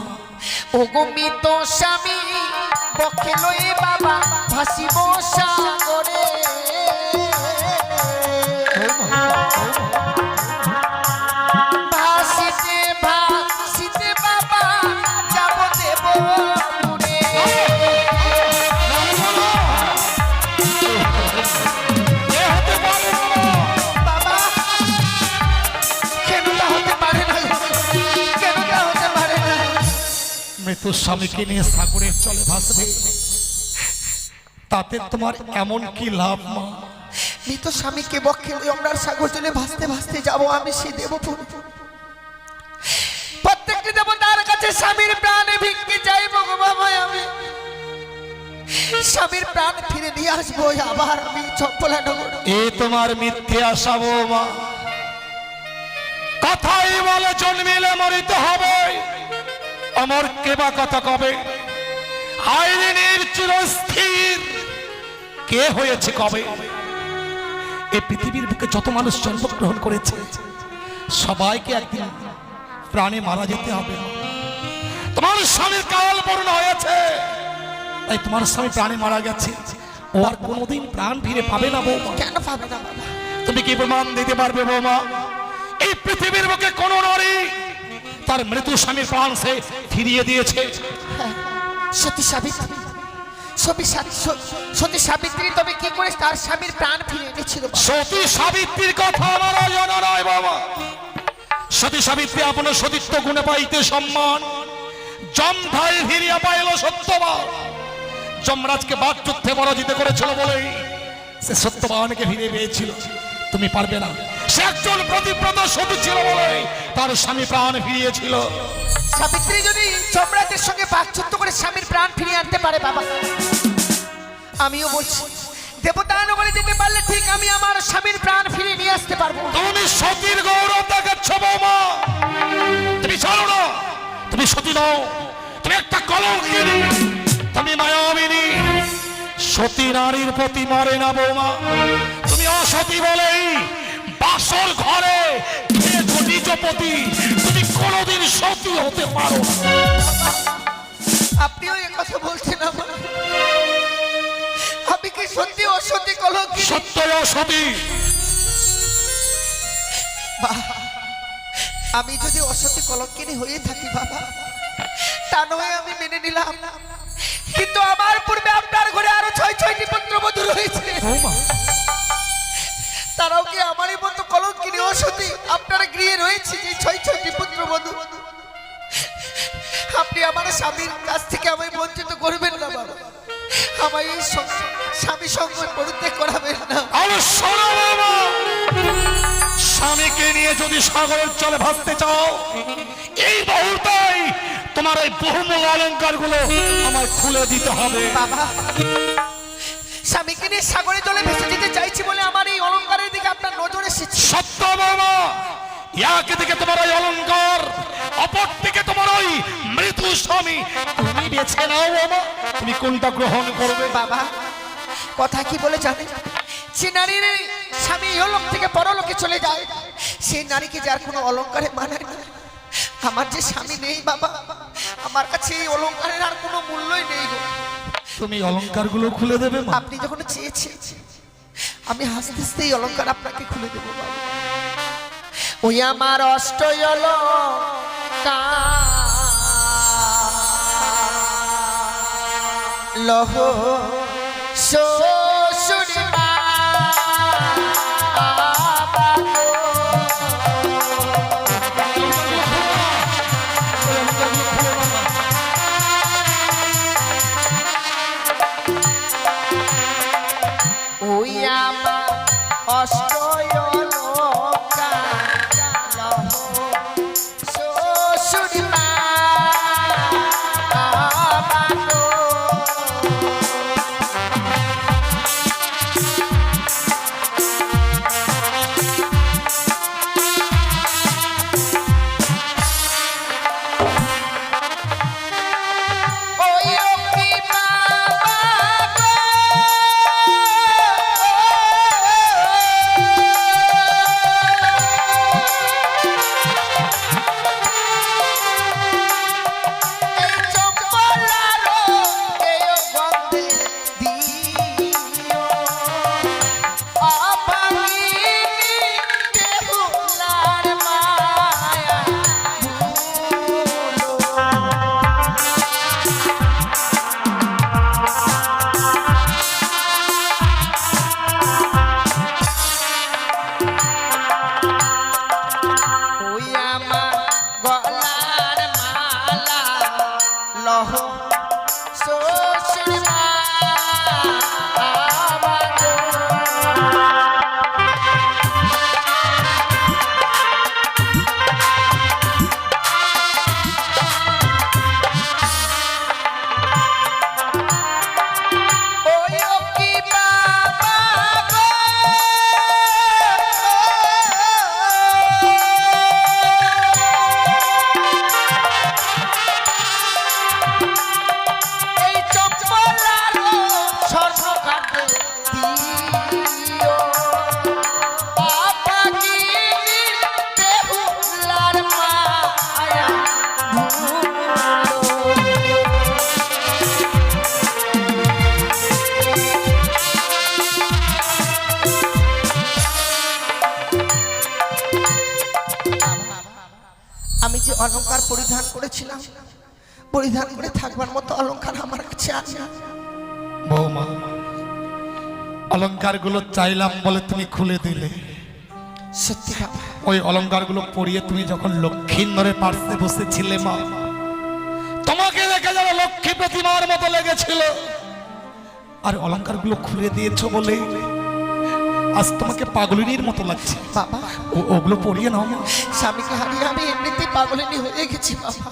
ওগো মৃত স্বামী বক্ষে লয়ে বাবা ভাসিব সাগরে। ভাসিতে ভাসিতে বাবা যাব দেব পুরে। বাবা কেন তা হতে পারে না, কেন তা হতে পারে না? মৃত্যু স্বামীকে নিয়ে সাগরের চলে ভাসবে, তাতে তোমার এমন কি লাভ মা? মৃত স্বামীকে বক্ষে লয়ে আমরা সাগর জলে ভাসতে ভাসতে যাবো আমি সে দেবপুর। প্রত্যেকটি দেবতার কাছে স্বামীর প্রাণে ভিক্ষে চাইবো গো বাবা। আমি স্বামীর প্রাণ ফিরে দিয়ে আসবো আবার আমি চপ্পলা নগর। এ তোমার মিথ্যে আশা মা। কথাই বলে জন্মিলে মরিতে হবে, আমার কেবা কথা কবে? আইনের চিরস্থির কে হয়েছে কবে? এই পৃথিবীর বুকে যত মানুষ জন্মগ্রহণ করেছে সবাইকে একদিন প্রাণে মারা যেতে হবে। তোমার স্বামীর কাল পূর্ণ হয়েছে, তাই তোমার স্বামী প্রাণে মারা গেছে, ও আর কোনোদিন প্রাণ ফিরে পাবে না বৌমা। কেন পাবে না বাবা? তুমি কি প্রমাণ দিতে পারবে বৌমা? এই পৃথিবীর বুকে কোন নারী তার মৃত্যু স্বামীর প্রাণ সে ফিরিয়ে দিয়েছে? হ্যাঁ, সতী সাবিত্রী, সতী সাবিত্রী তবে কি করে তার স্বামীর প্রাণ ফিরে এনেছিল? সতী সাবিত্রীর কথা আমার জানা নয় বাবা। সতী সাবিত্রী আপনার সতীত্ব গুণে পাইতে সম্মান, জম ভাই ফিরিয়া পাইল সত্যবান। যমরাজকে বাদ যুদ্ধে পরাজিত করেছিল বলেই সে সত্যবানকে ফিরে পেয়েছিল। তুমি পারবে না। সে একজন প্রতিব্রত সতী ছিল বলেই তার স্বামী প্রাণ ফিরিয়েছিল। সাবিত্রী যদি যমরাজের সঙ্গে বাকযুদ্ধ করে স্বামীর প্রাণ ফিরিয়ে আনতে পারে বাবা, আমিও বলছি দেবতা নগরে যেতে পারলে ঠিক আমি আমার স্বামীর প্রাণ ফিরিয়ে নিয়ে আসতে পারবো। তুমি সতীর গৌরব দেখাচ্ছ বৌমা। তুমি জানো না তুমি সতী নও, তুমি একটা কলঙ্কিনী, তুমি মায়াবিনী। সতী নারীর প্রতি মরে না বৌমা। তুমি অসতী বলেই বাসর ঘরে নিজপতি, তুমি কোনোদিন সতী হতে পারো না। আপনিও এই কথা বলছেন আমার? আমি কি সত্যি অসতী কলঙ্কিনী? সত্যই অসতী। আমি যদি অসতী কলঙ্কিনী হয়ে থাকি বাবা, তা নয় আমি মেনে নিলাম, কিন্তু আমার পূর্বে আপনার ঘরে আরো 6টি পুত্রবধূ রয়েছে। তারাও কি আমারই মতো কলঙ্কিনী অসতী? আপনার গৃহে রয়েছে যে 6টি পুত্রবধূ। আপনি আমার স্বামীর কাছ থেকে আমায় বঞ্চিত করবেন না বাবা, আমায় এই স্বামী সঙ্গ পরিত্যাগ করাবেন না। স্বামীকে নিয়ে যদি সাগরের জলে ভাসতে চাও, এই মুহূর্তেই তোমার এই বহুমূল্য অলংকার গুলো আমায় খুলে দিতে হবে। বাবা, স্বামীকে নিয়ে সাগরে জলে ভেসে যেতে চাইছি বলে আমার এই অলংকারের দিকে আপনার নজর এসেছে। সত্য বাবা, একদিকে তোমার ওই অলংকার, অপরদিকে তোমার ওই মৃত্যু স্বামী। তুমি বেছে নাও বাবা, তুমি কোনটা গ্রহণ করবে? বাবা, কথা কি বলে জানেন, যে নারীর স্বামী ইহলোক থেকে পরলোকে চলে যায়, সেই নারীকে যার কোনো অলংকারে মানায় না। আমার যে স্বামী নেই বাবা, আমার কাছে এই অলংকারের আর কোনো মূল্যই নেই গো। তুমি অলংকার গুলো খুলে দেবে মা? আপনি যখন চেয়েছেন আমি হাসতে হাসতে এই অলংকার আপনাকে খুলে দেবো বাবা। ওই আমার লহ শ্বশুরি মা, ওই আমার শ্বশুরি মা, আমি যে অলংকার পরিধান করেছিলাম, পরিধান করে থাকবার মতো অলংকার আমার কাছে আছে। বৌমা, অলংকার গুলো চাইলাম বলে তুমি খুলে দিলে। সত্যি বাবা, ওই অলংকার গুলো পরিয়ে তুমি যখন লক্ষ্মীন্দরের পার্শ্বে বসেছিলে মা, তোমাকে দেখে যারা লক্ষ্মী প্রতিমার মতো লেগেছিল। আর অলংকারগুলো খুলে দিয়েছো বলে আজ তোমাকে পাগলিনীর মতো লাগছে। বাবা ওগুলো পরিয়ে নাও মা। স্বামীকে হারিয়ে আমি এমনিতেই পাগলিনী হয়ে গেছি বাবা।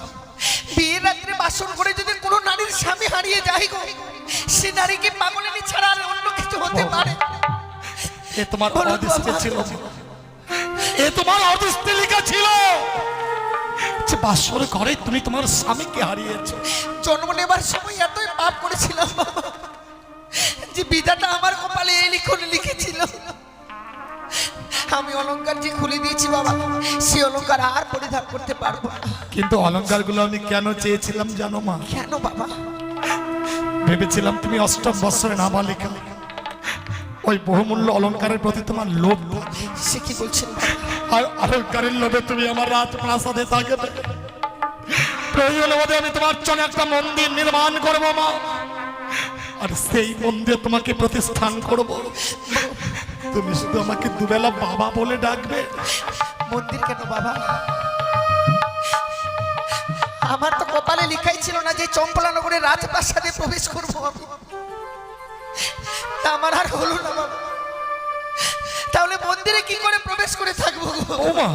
বিয়ের রাত্রে বাসন করে যদি কোনো নারীর স্বামী হারিয়ে যায় গো, সে নারীকে পাগলিনী ছাড়া আর অন্য কিছু হতে পারে? এ তোমার বলো অদৃষ্টে বাবা। ছিল, এ তোমার অদৃষ্টে লেখা ছিল যে বাসর ঘরে তুমি তোমার স্বামীকে হারিয়েছো। জন্ম নেবার সময় এতই পাপ করেছিলাম বাবা, যে বিধাতা আমার কপালে এই লিখন লিখেছিল। আমি অলংকার যে খুলে দিয়েছি বাবা, সে অলংকার আর পরিধান করতে পারবো না। কিন্তু অলংকারগুলো আমি কেন চেয়েছিলাম জানো মা? কেন বাবা? ভেবেছিলাম তুমি অষ্টম বৎসরে নাবালিকা, ওই বহুমূল্য অলংকারের প্রতি তোমার লোভ। সে কি বলছেন বাবা? আর অলংকারের লোভে তুমি আমার রাজপ্রাসাদে থাকবে। প্রয়োজন বোধে আমি তোমার জন্য একটা মন্দির নির্মাণ করবো মা, আর সেই মন্দিরে তোমাকে প্রতিষ্ঠান করব। তুমি শুধু আমাকে দুবেলা বাবা বলে ডাকবে। মন্দির কেন বাবা? আমার তো কপালে লেখাই ছিল না যে চম্পলানগরের রাজপ্রাসাদে প্রবেশ করবো আমি। তা আমার আর হলো না বাবা। তাহলে মন্দিরে কি করে প্রবেশ করে থাকবো গো? ও মা,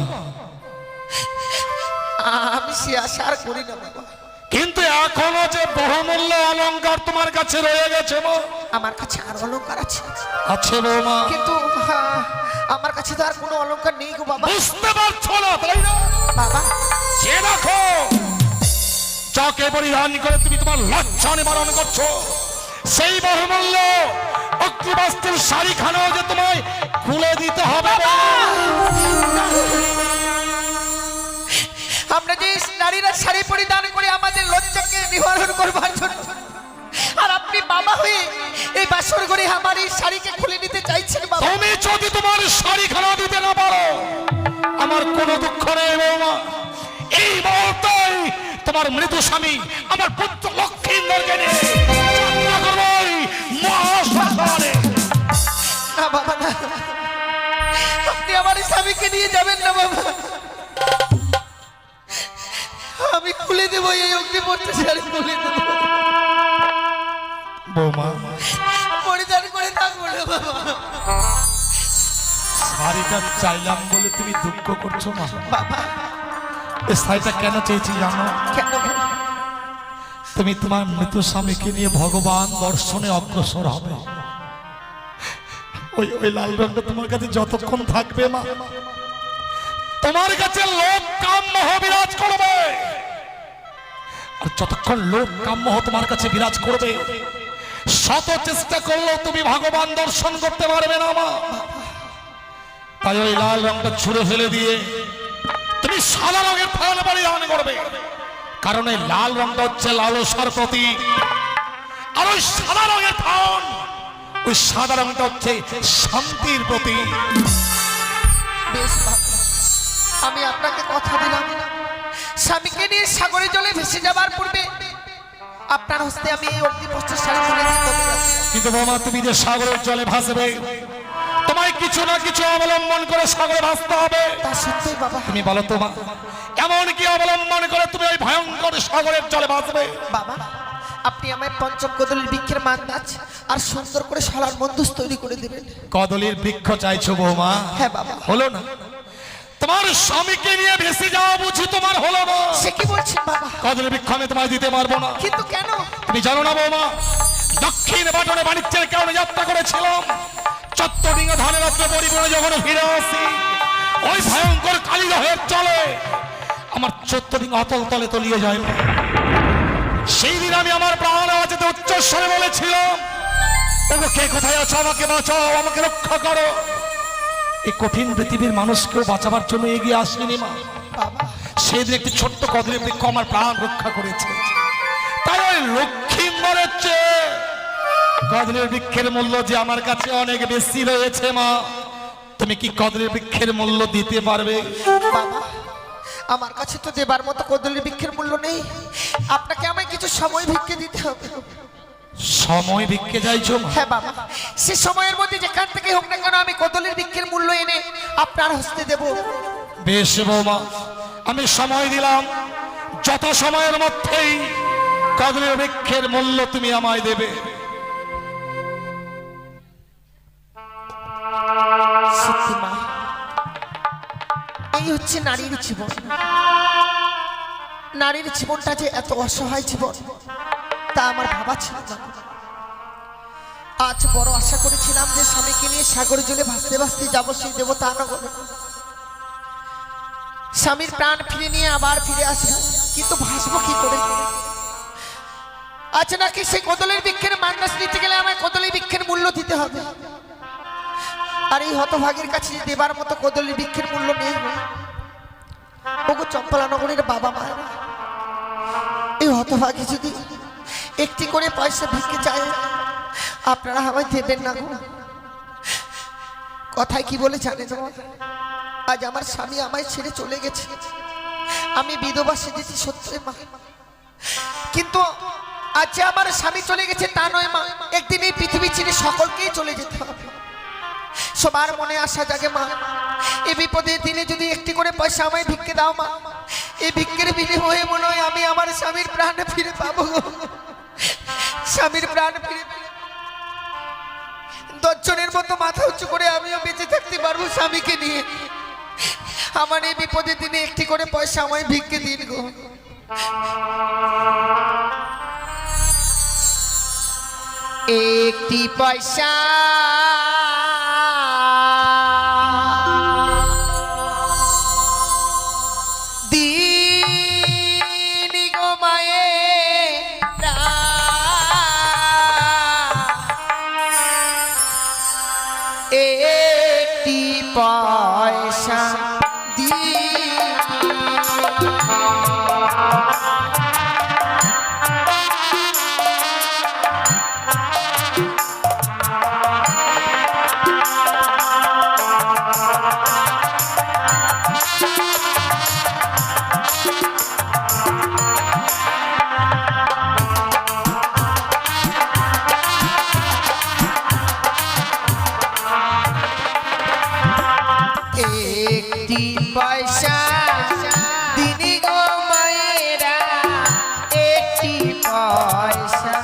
আমি সে আশা আর করি না বাবা। কিন্তু এখনো যে বহুমূল্য অলংকার তোমার কাছে রয়ে গেছে মা। আমার কাছে আর অলংকার আছে, আছে বৌমা, কিন্তু আমার কাছে তো আর কোনো অলংকার নেই গো বাবা। বুঝতে পারছো না তাই না? বাবা সে দেখো, যাকে পরিধান করে তুমি তোমার লজ্জা নিবারণ করছো, সেই বহুমূল্য অগ্নিবস্ত্রের শাড়িখানাও যে তোমায় খুলে দিতে হবে। আমরা যে নারীরা শাড়ি পরিধান করে আমাদের লজ্জাকে নিবারণ করবার জন্য, আর আপনি বাবা হয়ে এই বাসর ঘরে আমার এই শাড়িকে খুলে নিতে চাইছেন বাবা। তুমি যদি তোমার শাড়িখানা দিতে না পারো, আমার কোনো দুঃখ নেই বৌমা। এই মুহূর্তে তোমার মৃত স্বামী আমার পুত্র লক্ষ্মীন্দরকে নিয়ে যাত্রা করবো এই মহাশ্মশানে। না বাবা না, আপনি আমার স্বামীকে নিয়ে যাবেন না বাবা। আমি খুলে দেবো এই অগ্নিপত্র শাড়ি, খুলে দেবো। বৌমা, পরিধান করে থাকবো না বাবা। শাড়িটা চাইলাম বলে তুমি দুঃখ করছো না? বাবা এই শাড়িটা কেন চেয়েছি জানো? কেন? তুমি তোমার মৃত স্বামীকে নিয়ে ভগবান দর্শনে অগ্রসর হবে। ওই ওই লাল রঙটা তোমার কাছে যতক্ষণ থাকবে মা, তোমার কাছে লোভ কাম মোহ বিরাজ করবে। আর যতক্ষণ লোভ কাম মোহ তোমার কাছে বিরাজ করবে, শত চেষ্টা করলেও তুমি ভগবান দর্শন করতে পারবে না মা। তাই ওই লাল রঙটা ছুঁড়ে ফেলে দিয়ে তুমি সাদা রঙের থান পরিধান করবে। কারণ এই লাল রঙটা হচ্ছে লালসার প্রতীক, আর ওই সাদা রঙের থান, ওই সাদা রঙটা হচ্ছে শান্তির প্রতীক। বেশ বাবা, আমি আপনাকে কথা দিলাম, স্বামীকে নিয়ে সাগরে জলে ভেসে যাবার পূর্বে আপনার হস্তে আমি এই অগ্নিপত্রের শাড়ি তুলে দিতে হবে। কিন্তু বাবা, তুমি যে সাগরের জলে ভাসবে, তোমায় কিছু না কিছু অবলম্বন করে সাগরে ভাসতে হবে। তা সত্যই বাবা। তুমি বলো তো মা, এমন কি অবলম্বন করে তুমি ওই ভয়ঙ্কর সাগরের জলে ভাসবে? বাবা আপনি আমায় পঞ্চম কদলীর বৃক্ষের মান্দাজ আর সুন্দর করে শালার মন্দুস তৈরি করে দেবেন। কদলীর বৃক্ষ চাইছো বৌমা? হ্যাঁ বাবা। হলো না? তোমার স্বামীকে নিয়ে ভেসে যাওয়া বুঝি তোমার হলো না? সে কি বলছেন বাবা? কদলীর বৃক্ষ আমি তোমায় দিতে পারবো না। কিন্তু কেন? তুমি জানো না বৌমা, দক্ষিণ বাটনে বাণিজ্যের কারণে যাত্রা করেছিলাম, চত্বরিঙ্গ ধানের রাত্রে পরিপূর্ণ যখন ফিরে আসি, ওই ভয়ঙ্কর কালীদহের চলে আমার চত্বরিঙ্গ অতল তলে তলিয়ে যায়। সেই দিন আমি আমার প্রাণ আওয়াজে উচ্চস্বরে বলেছিলাম, ওগো কে কোথায় আছো, আমাকে বাঁচাও, আমাকে রক্ষা করো। এই কঠিন পৃথিবীর মানুষকেও বাঁচাবার জন্য এগিয়ে আসেনি মা। বাবা সেদিন একটি ছোট্ট কদলীর বৃক্ষ আমার প্রাণ রক্ষা করেছে। তাই ওই লক্ষ্মীন্দরের চেয়ে কদলীর বৃক্ষের মূল্য যে আমার কাছে অনেক বেশি রয়েছে মা। তুমি কি কদলীর বৃক্ষের মূল্য দিতে পারবে? বাবা আমার কাছে তো দেবার মতো কদলীর বৃক্ষের মূল্য নেই, আপনাকে আমায় কিছু সময় ভিক্ষে দিতে হবে। সময় ভিক্ষে চাইছো মা? হ্যাঁ বাবা, সে সময়ের মধ্যে যেখান থেকে হোক না কেন আমি কদলীর বৃক্ষের মূল্য এনে আপনার হস্তে দেব। বেশ বৌমা, আমি সময় দিলাম, যত সময়ের মধ্যেই কদলীর বৃক্ষের মূল্য তুমি আমায় দেবে। সত্যি মা, এই হচ্ছে নারীর জীবন। নারীর জীবনটা যে এত অসহায় জীবন তা আমার ভাবা ছিল না। আজ বড় আশা করেছিলাম যে স্বামীকে নিয়ে সাগর জলে ভাসতে ভাসতে যাবো সেই দেবতা নগরে, স্বামীর প্রাণ ফিরে নিয়ে আবার ফিরে আসবো, কিন্তু ভাসবো কি করে? আজ নাকি সেই কদলের বৃক্ষের মান্নাস নিতে গেলে আমায় কদলের বৃক্ষের মূল্য দিতে হবে। আর এই হতভাগের কাছে দেবার মতো কদলের বৃক্ষের মূল্য নেই। ওগো চম্পলা নগরের বাবা মায়েরা, এই হতভাগী যদি একটি করে পয়সা ভিক্ষে চায় আপনারা আমায় দেবেন না গো। কথায় কি বলে জানেন? আজ আমার স্বামী আমায় ছেড়ে চলে গেছে, আমি বিধবা সেজেছি সত্যি মা, কিন্তু আজ যে আমার স্বামী চলে গেছে তা নয় মা, একদিন এই পৃথিবী ছেড়ে সকলকেই চলে যেতে হবে। সবার মনে আশা জাগে মা, এই বিপদের দিনে যদি একটি করে পয়সা আমায় ভিক্ষে দাও মা, এই ভিক্ষের বিনিময়ে মনে হয় আমি আমার স্বামীর প্রাণ ফিরে পাবো। স্বামীর প্রাণ ফিরে 10 জনের মতো মাথা উঁচু করে আমিও বেঁচে থাকতে পারবো স্বামীকে নিয়ে। আমার এই বিপদের দিনে একটি করে পয়সা আমায় ভিক্ষে দিন গো। একটি পয়সা দিন গো মায়েরা, একটি পয়সা একটি পয়সা দিন গো মায়েরা, একটি পয়সা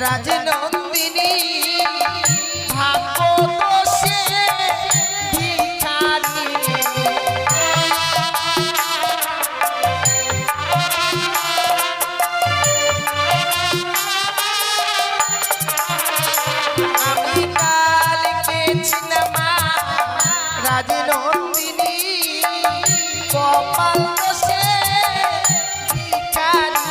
রাজনন্দিনী ভাগ্য দোষে ভিখারি, আমি কাল গেছিলাম রাজনন্দিনী কপাল দোষে ভিখারি।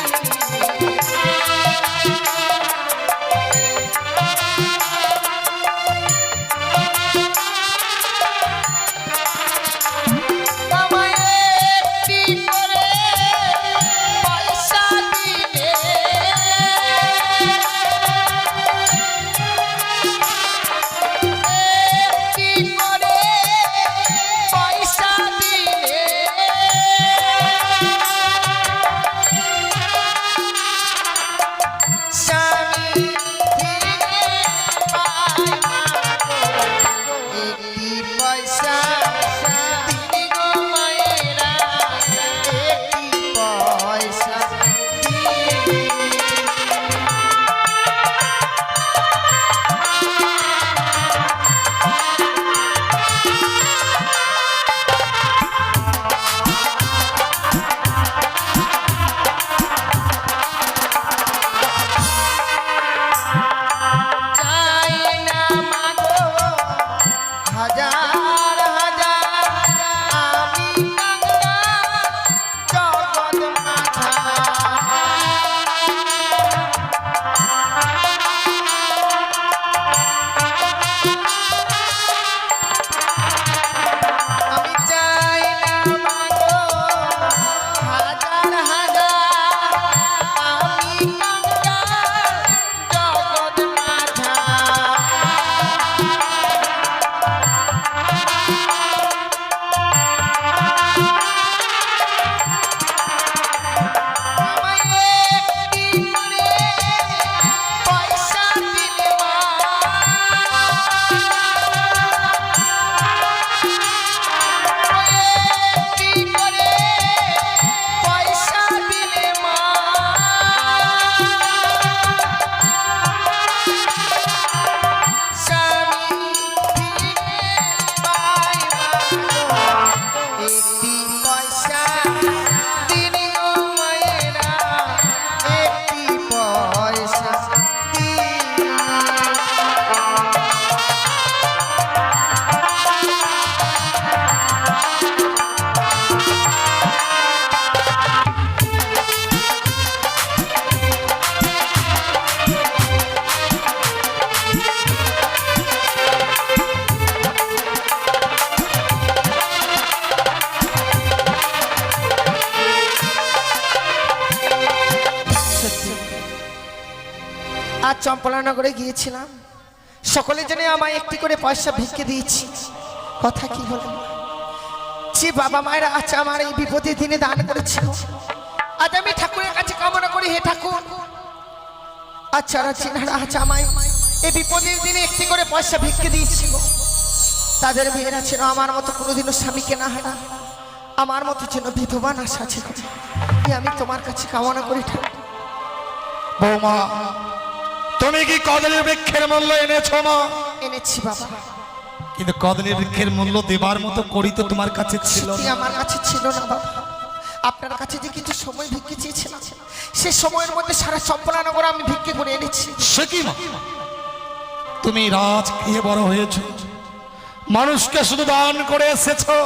আজ চম্পলানগরে গিয়েছিলাম, সকলের জন্য আমায় একটি করে পয়সা ভিক্ষে দিয়েছি। কথা কি হলো, যে বাবা মায়েরা আজ আমার এই বিপদের দিনে দান করেছিল, আজ আমি ঠাকুরের কাছে কামনা করি, হে ঠাকুর আজ যারা চেনারা আজ আমায় এই বিপদের দিনে একটি করে পয়সা ভিক্ষে দিয়েছিল, তাদের মেয়েরা ছিল আমার মতো কোনোদিনও স্বামীকে না হারা, আমার মতো যেন বিধবা না সাজে। আমি তোমার কাছে কামনা করি ঠাকুর। বৌমা, তুমি কি কদলী বৃক্ষের মূল্য এনেছো মা? এনেছি বাবা, কিন্তু কদলী বৃক্ষের মূল্য দেবার মতো করি তো তোমার কাছে ছিল সত্যি না। আমার কাছে ছিল না বাবা। আপনার কাছে যে কিছু সময় ভিক্ষে চেয়েছিলাম, সে সময়ের মধ্যে সারা চম্পলানগর আমি ভিক্ষে করে এনেছি। সে কি মা, তুমি রাজ খেয়ে বড় হয়েছো, মানুষকে শুধু দান করে এসেছো,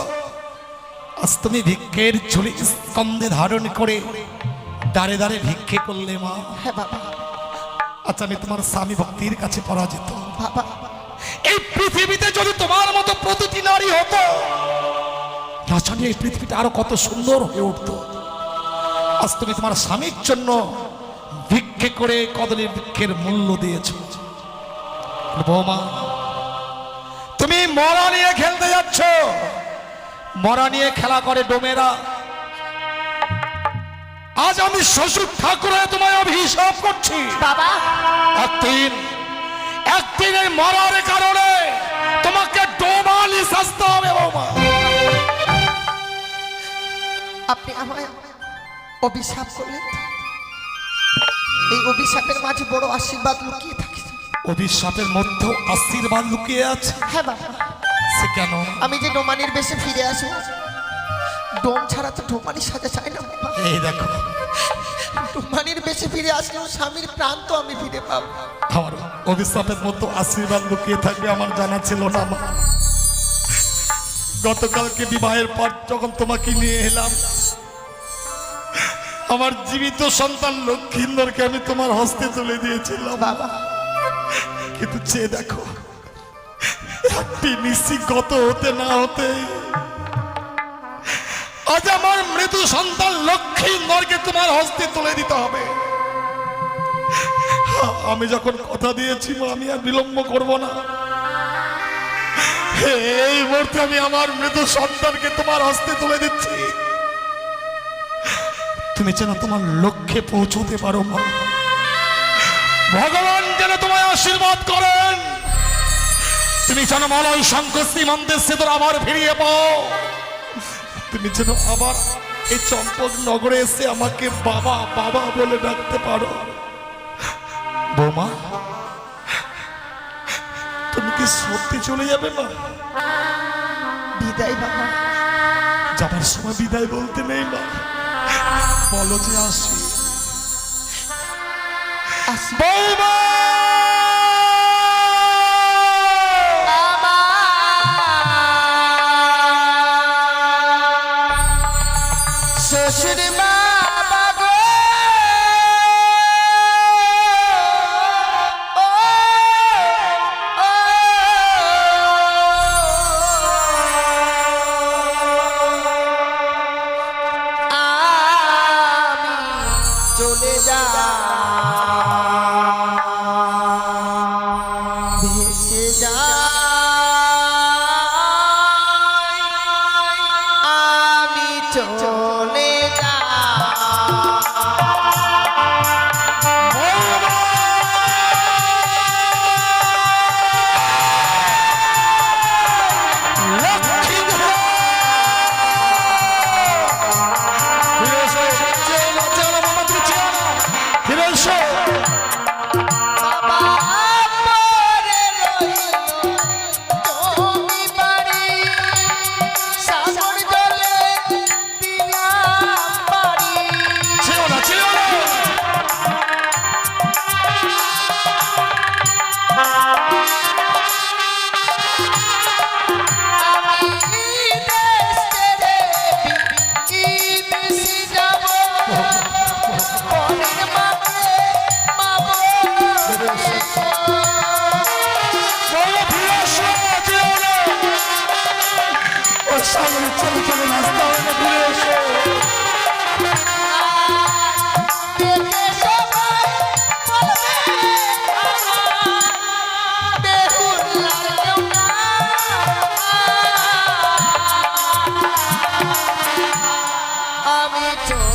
আজ তুমি ভিক্ষের ঝুলি স্কন্ধে ধারণ করে দাঁড়ে দাঁড়ে ভিক্ষে করলে মা। হ্যাঁ বাবা। আচ্ছা, আমি তোমার স্বামী ভক্তির কাছে পরাজিত। বাবা, এই পৃথিবীতে যদি তোমার মতো প্রতিটি নারী হতো, না জানি এই পৃথিবীটা আরো কত সুন্দর হয়ে উঠতো। আজ তুমি তোমার স্বামীর জন্য ভিক্ষে করে কদলী বৃক্ষের মূল্য দিয়েছো। বৌমা, তুমি মরা নিয়ে খেলতে যাচ্ছ, মরা নিয়ে খেলা করে ডোমেরা। আজ আমি শ্বশুর ঠাকুরে তোমায় অভিশাপ করছি বাবা, একদিন এই মরার কারণে তোমাকে ডোমালি শাস্তি হবে বৌমা। আপনি আমায় অভিশাপ করলেন, এই অভিশাপের মাঝে বড় আশীর্বাদ লুকিয়ে থাকে। অভিশাপের মধ্যেও আশীর্বাদ লুকিয়ে আছে। হ্যাঁ বাবা। সে কেন? আমি যে ডোমানির বেশে ফিরে আসি, ডোম ছাড়া তো ডোমানি সাজা চাই না বাবা। এই দেখো, ডোমানির বেশে ফিরে আসলেও স্বামীর প্রাণ তো আমি ফিরে পাবো। আমার অভিশাপের মধ্যে আশীর্বাদ লুকিয়ে থাকবে আমার জানা ছিল না মা। গতকালকে বিবাহের পর যখন তোমাকে নিয়ে এলাম, আমার জীবিত সন্তান লক্ষ্মীন্দরকে আমি তোমার হস্তে তুলে দিয়েছিলাম বাবা, কিন্তু চেয়ে দেখো, একটি নিশ্চিত গত হতে না হতে আজ আমার মৃত্যু সন্তান লক্ষ্মীন্দরকে তোমার হস্তে তুলে দিতে হবে। আমি যখন কথা দিয়েছি মা, আমি আর বিলম্ব করব না। এই মুহূর্তে আমি আমার মৃত সন্তানকে তোমার হস্তে তুলে দিচ্ছি। তুমি যেন তোমার লক্ষ্যে পৌঁছতে পারো মা। ভগবান যেন তোমায় আশীর্বাদ করেন, তুমি যেন মলয় শঙ্কর শ্রীমন্দির সেতুর আবার ফিরিয়ে পাও। তুমি যেন আবার এই চম্পক নগরে এসে আমাকে বাবা বাবা বলে ডাকতে পারো। বৌমা, তুমি কি সত্যি চলে যাবে মা? বিদায় বাবা। যাবার সময় বিদায় বলতে নেই মা, বলো যে আসি। বৌমা, শ্বশুর বাবা গো, আমি চলে যা ভেসে যা, আমি চলে যা। ফিরে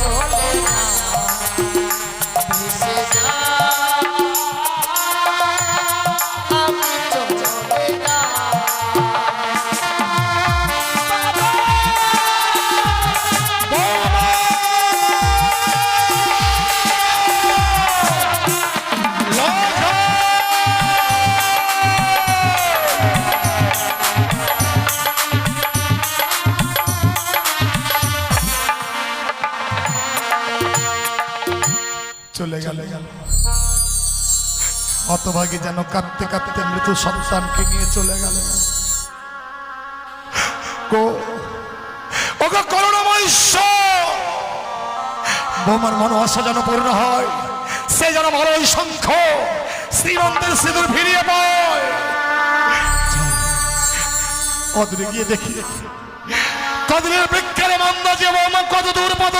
চলে যা ভেসে যা আমি চলে যা চলে গেল হতভাগী যেন কাঁদতে কাঁদতে মৃত্যু সন্তানকে নিয়ে চলে গেল। করুণাময় ঈশ্বর, বোমার মনোবাসা যেন পূর্ণ হয়, সে যেন ভালো শঙ্খ শ্রীমন্তের সিঁদুর ফিরিয়ে পায়। অদূরে গিয়ে দেখি কদরের বৃক্ষের মন্দা যে বোমা কত দূর পথ